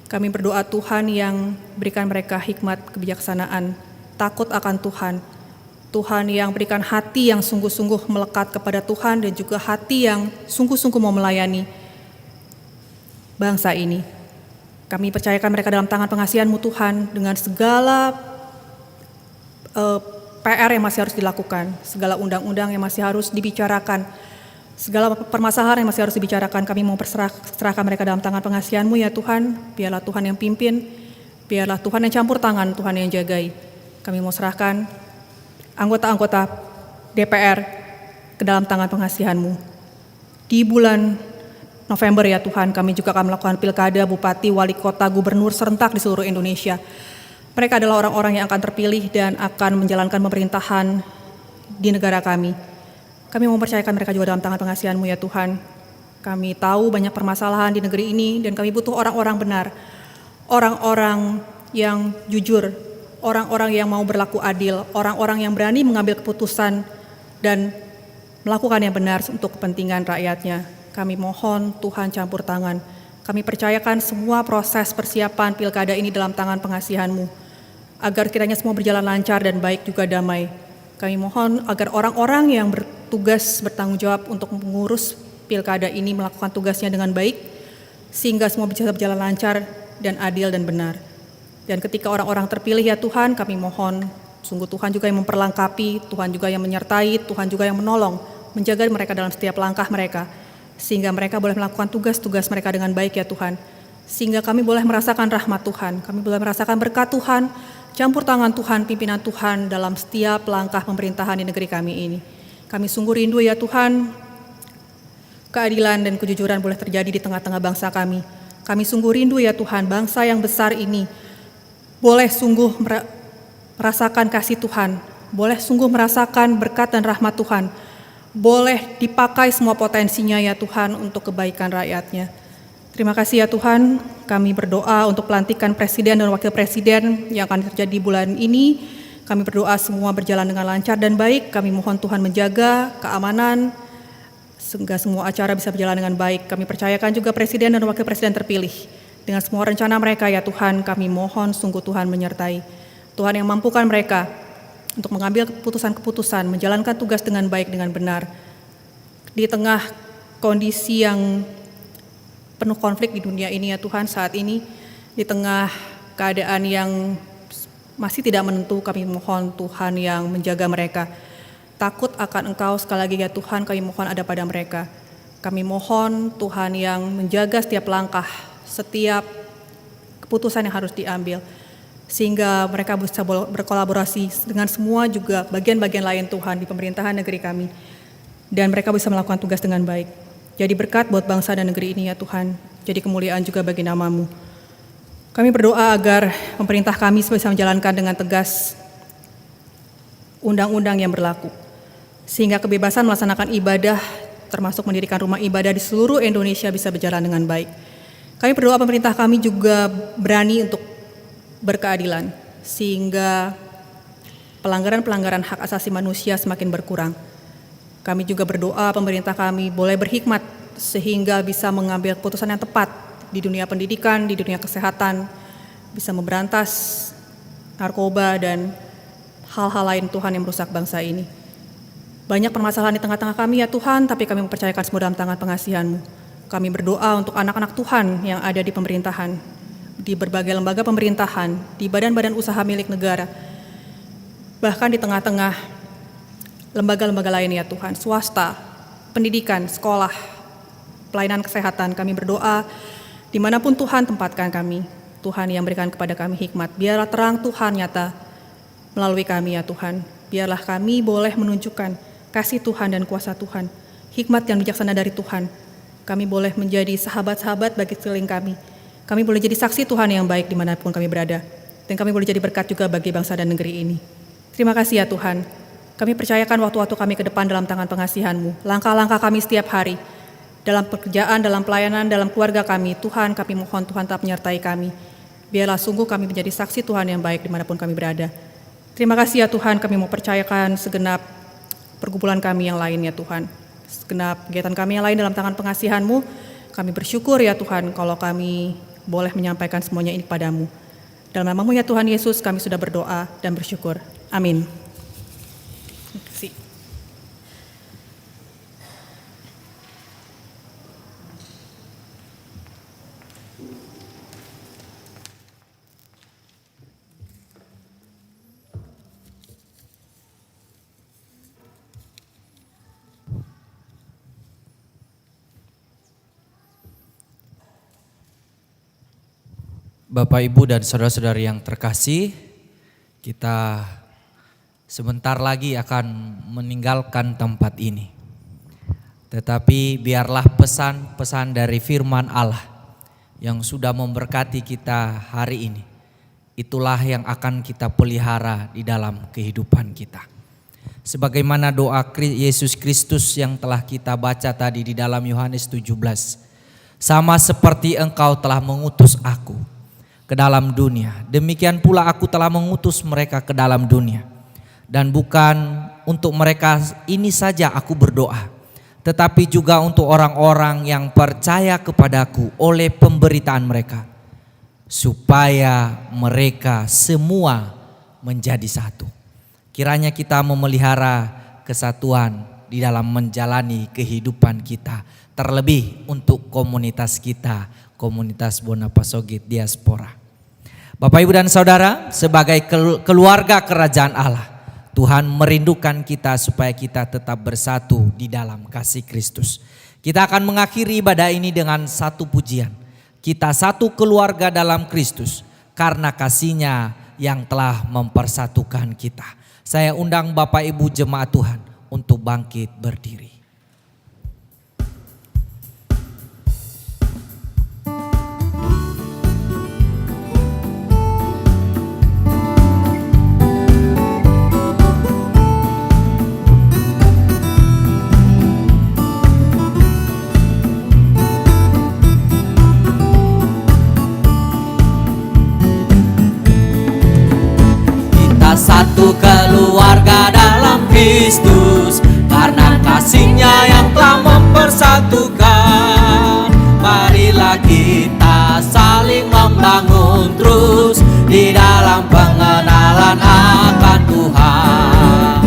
Kami berdoa Tuhan yang berikan mereka hikmat kebijaksanaan takut akan Tuhan. Tuhan yang berikan hati yang sungguh-sungguh melekat kepada Tuhan dan juga hati yang sungguh-sungguh mau melayani bangsa ini. Kami percayakan mereka dalam tangan pengasihan-Mu Tuhan dengan segala PR yang masih harus dilakukan, segala undang-undang yang masih harus dibicarakan, segala permasalahan yang masih harus dibicarakan. Kami mau serahkan mereka dalam tangan pengasihan-Mu ya Tuhan. Biarlah Tuhan yang pimpin, biarlah Tuhan yang campur tangan, Tuhan yang jagai. Kami mau serahkan anggota-anggota DPR ke dalam tangan pengasihan-Mu. Di bulan November ya Tuhan, kami juga akan melakukan pilkada, bupati, wali kota, gubernur serentak di seluruh Indonesia. Mereka adalah orang-orang yang akan terpilih dan akan menjalankan pemerintahan di negara kami. Kami mempercayakan mereka juga dalam tangan pengasihan-Mu ya Tuhan. Kami tahu banyak permasalahan di negeri ini dan kami butuh orang-orang benar, orang-orang yang jujur, orang-orang yang mau berlaku adil, orang-orang yang berani mengambil keputusan dan melakukan yang benar untuk kepentingan rakyatnya. Kami mohon Tuhan campur tangan. Kami percayakan semua proses persiapan pilkada ini dalam tangan pengasihan-Mu, agar kiranya semua berjalan lancar dan baik juga damai. Kami mohon agar orang-orang yang bertugas bertanggung jawab untuk mengurus pilkada ini melakukan tugasnya dengan baik, sehingga semua bisa berjalan lancar dan adil dan benar. Dan ketika orang-orang terpilih ya Tuhan, kami mohon sungguh Tuhan juga yang memperlengkapi, Tuhan juga yang menyertai, Tuhan juga yang menolong, menjaga mereka dalam setiap langkah mereka, sehingga mereka boleh melakukan tugas-tugas mereka dengan baik ya Tuhan. Sehingga kami boleh merasakan rahmat Tuhan, kami boleh merasakan berkat Tuhan, campur tangan Tuhan, pimpinan Tuhan dalam setiap langkah pemerintahan di negeri kami ini. Kami sungguh rindu ya Tuhan, keadilan dan kejujuran boleh terjadi di tengah-tengah bangsa kami. Kami sungguh rindu ya Tuhan, bangsa yang besar ini boleh sungguh merasakan kasih Tuhan, boleh sungguh merasakan berkat dan rahmat Tuhan, boleh dipakai semua potensinya ya Tuhan untuk kebaikan rakyatnya. Terima kasih ya Tuhan, kami berdoa untuk pelantikan presiden dan wakil presiden yang akan terjadi di bulan ini. Kami berdoa semua berjalan dengan lancar dan baik. Kami mohon Tuhan menjaga keamanan, sehingga semua acara bisa berjalan dengan baik. Kami percayakan juga presiden dan wakil presiden terpilih. Dengan semua rencana mereka ya Tuhan, kami mohon sungguh Tuhan menyertai. Tuhan yang mampukan mereka untuk mengambil keputusan-keputusan, menjalankan tugas dengan baik, dengan benar. Di tengah kondisi yang penuh konflik di dunia ini ya Tuhan saat ini, di tengah keadaan yang masih tidak menentu, kami mohon Tuhan yang menjaga mereka. Takut akan Engkau sekali lagi ya Tuhan, kami mohon ada pada mereka. Kami mohon Tuhan yang menjaga setiap langkah, setiap keputusan yang harus diambil, sehingga mereka bisa berkolaborasi dengan semua juga bagian-bagian lain Tuhan di pemerintahan negeri kami, dan mereka bisa melakukan tugas dengan baik. Jadi berkat buat bangsa dan negeri ini ya Tuhan, jadi kemuliaan juga bagi nama-Mu. Kami berdoa agar pemerintah kami bisa menjalankan dengan tegas undang-undang yang berlaku, sehingga kebebasan melaksanakan ibadah termasuk mendirikan rumah ibadah di seluruh Indonesia bisa berjalan dengan baik. Kami berdoa pemerintah kami juga berani untuk berkeadilan, sehingga pelanggaran-pelanggaran hak asasi manusia semakin berkurang. Kami juga berdoa pemerintah kami boleh berhikmat, sehingga bisa mengambil keputusan yang tepat di dunia pendidikan, di dunia kesehatan, bisa memberantas narkoba dan hal-hal lain Tuhan yang merusak bangsa ini. Banyak permasalahan di tengah-tengah kami ya Tuhan, tapi kami mempercayakan semua dalam tangan pengasihan-Mu. Kami berdoa untuk anak-anak Tuhan yang ada di pemerintahan, di berbagai lembaga pemerintahan, di badan-badan usaha milik negara, bahkan di tengah-tengah lembaga-lembaga lain ya Tuhan, swasta, pendidikan, sekolah, pelayanan kesehatan. Kami berdoa dimanapun Tuhan tempatkan kami, Tuhan yang berikan kepada kami hikmat. Biarlah terang Tuhan nyata melalui kami ya Tuhan. Biarlah kami boleh menunjukkan kasih Tuhan dan kuasa Tuhan, hikmat yang bijaksana dari Tuhan. Kami boleh menjadi sahabat-sahabat bagi sekeliling kami. Kami boleh jadi saksi Tuhan yang baik dimanapun kami berada. Dan kami boleh jadi berkat juga bagi bangsa dan negeri ini. Terima kasih ya Tuhan. Kami percayakan waktu-waktu kami ke depan dalam tangan pengasihan-Mu. Langkah-langkah kami setiap hari, dalam pekerjaan, dalam pelayanan, dalam keluarga kami. Tuhan, kami mohon Tuhan tetap menyertai kami. Biarlah sungguh kami menjadi saksi Tuhan yang baik dimanapun kami berada. Terima kasih ya Tuhan, kami mau percayakan segenap pergumulan kami yang lain ya Tuhan. Segenap kegiatan kami yang lain dalam tangan pengasihan-Mu. Kami bersyukur ya Tuhan kalau kami boleh menyampaikan semuanya ini kepadamu. Dalam namamu ya Tuhan Yesus kami sudah berdoa dan bersyukur. Amin. Terima kasih.
Bapak, Ibu, dan saudara-saudari yang terkasih, kita sebentar lagi akan meninggalkan tempat ini. Tetapi biarlah pesan-pesan dari firman Allah yang sudah memberkati kita hari ini, itulah yang akan kita pelihara di dalam kehidupan kita. Sebagaimana doa Yesus Kristus yang telah kita baca tadi di dalam Yohanes 17. Sama seperti Engkau telah mengutus aku ke dalam dunia, demikian pula aku telah mengutus mereka ke dalam dunia. Dan bukan untuk mereka ini saja aku berdoa, tetapi juga untuk orang-orang yang percaya kepadaku oleh pemberitaan mereka, supaya mereka semua menjadi satu. Kiranya kita memelihara kesatuan di dalam menjalani kehidupan kita, terlebih untuk komunitas kita, komunitas Bonapasogit Diaspora. Bapak, Ibu, dan Saudara, sebagai keluarga kerajaan Allah, Tuhan merindukan kita supaya kita tetap bersatu di dalam kasih Kristus. Kita akan mengakhiri ibadah ini dengan satu pujian. Kita satu keluarga dalam Kristus karena kasih-Nya yang telah mempersatukan kita. Saya undang Bapak Ibu jemaat Tuhan untuk bangkit berdiri. Satu keluarga dalam Kristus karena kasih-Nya yang telah mempersatukan. Marilah kita saling membangun terus di dalam pengenalan akan Tuhan.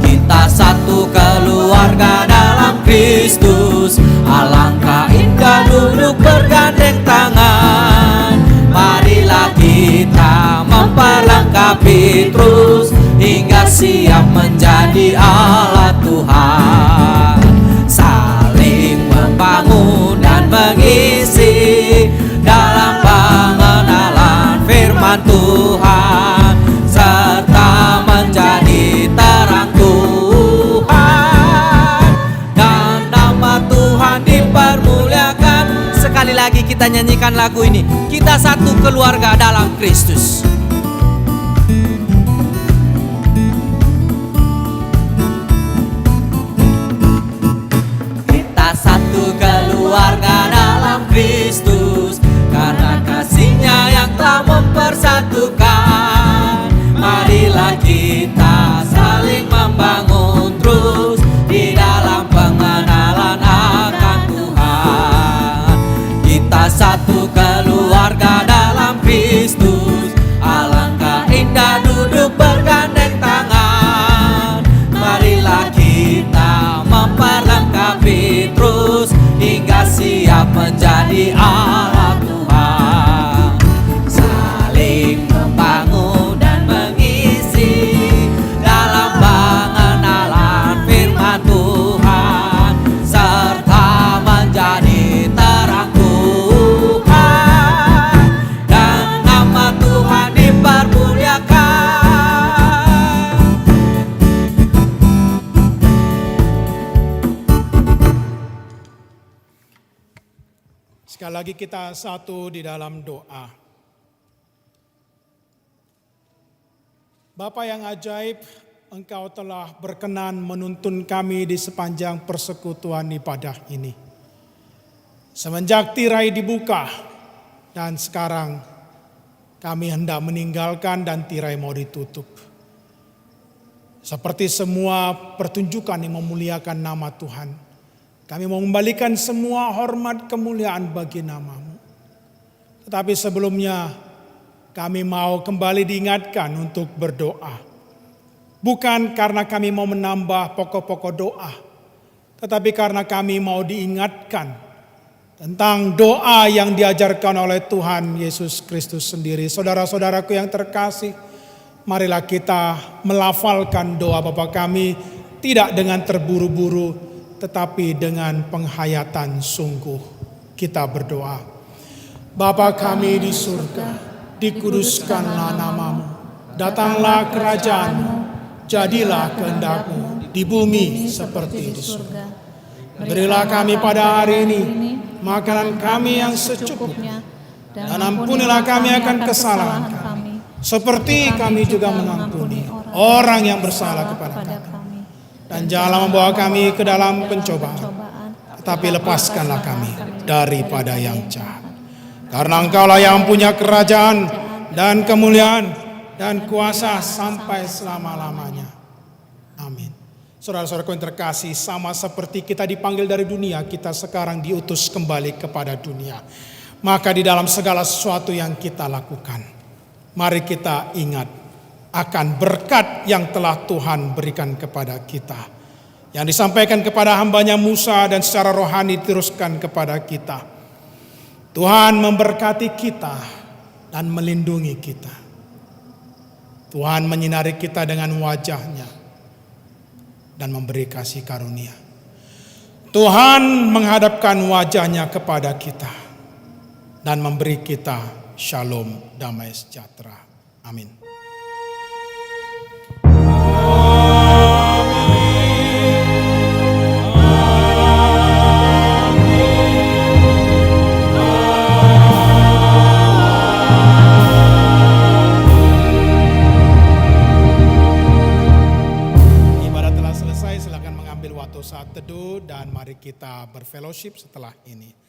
Kita satu keluarga dalam Kristus, alangkah indah duduk bergandeng tangan. Marilah kita memperlengkapi terus hingga siap menjadi alat Tuhan. Saling membangun dan mengisi dalam pengenalan firman Tuhan, serta menjadi terang Tuhan, dan nama Tuhan dipermuliakan. Sekali lagi kita nyanyikan lagu ini. Kita satu keluarga dalam Kristus. Kita satu keluarga dalam Kristus karena kasih-Nya yang telah mempersatukan. Marilah kita saling membangun terus di dalam pengenalan akan Tuhan. Kita satu keluarga dalam Kristus, alangkah indah duduk bergandeng tangan. Marilah kita memperlengkapi terus hingga siap menjadi alat Tuhan. Saling membangun dan mengisi dalam pengenalan firman Tuhan, serta menjadi terang Tuhan, dan nama Tuhan dipermuliakan.
Sekali lagi kita satu di dalam doa. Bapa yang ajaib, Engkau telah berkenan menuntun kami di sepanjang persekutuan ibadah ini. Semenjak tirai dibuka dan sekarang kami hendak meninggalkan dan tirai mau ditutup. Seperti semua pertunjukan yang memuliakan nama Tuhan, kami mau membalikan semua hormat kemuliaan bagi nama-Mu. Tetapi sebelumnya kami mau kembali diingatkan untuk berdoa. Bukan karena kami mau menambah pokok-pokok doa, tetapi karena kami mau diingatkan tentang doa yang diajarkan oleh Tuhan Yesus Kristus sendiri. Saudara-saudaraku yang terkasih, marilah kita melafalkan doa Bapa kami tidak dengan terburu-buru, tetapi dengan penghayatan sungguh. Kita berdoa. Bapa kami di surga, dikuduskanlah namamu, datanglah kerajaan-Mu, jadilah kehendak-Mu di bumi seperti di surga. Berilah kami pada hari ini makanan kami yang secukupnya, dan ampunilah kami akan kesalahan kami, seperti kami juga mengampuni orang yang bersalah kepada kami. Dan janganlah membawa kami ke dalam pencobaan, tetapi lepaskanlah kami daripada yang jahat. Karena Engkaulah yang punya kerajaan dan kemuliaan dan kuasa sampai selama-lamanya. Amin. Saudara-saudaraku yang terkasih, sama seperti kita dipanggil dari dunia, kita sekarang diutus kembali kepada dunia. Maka di dalam segala sesuatu yang kita lakukan, mari kita ingat akan berkat yang telah Tuhan berikan kepada kita, yang disampaikan kepada hambanya Musa dan secara rohani diteruskan kepada kita. Tuhan memberkati kita dan melindungi kita. Tuhan menyinari kita dengan wajah-Nya dan memberi kasih karunia. Tuhan menghadapkan wajah-Nya kepada kita dan memberi kita shalom, damai sejahtera. Amin. Saat teduh dan mari kita berfellowship setelah ini.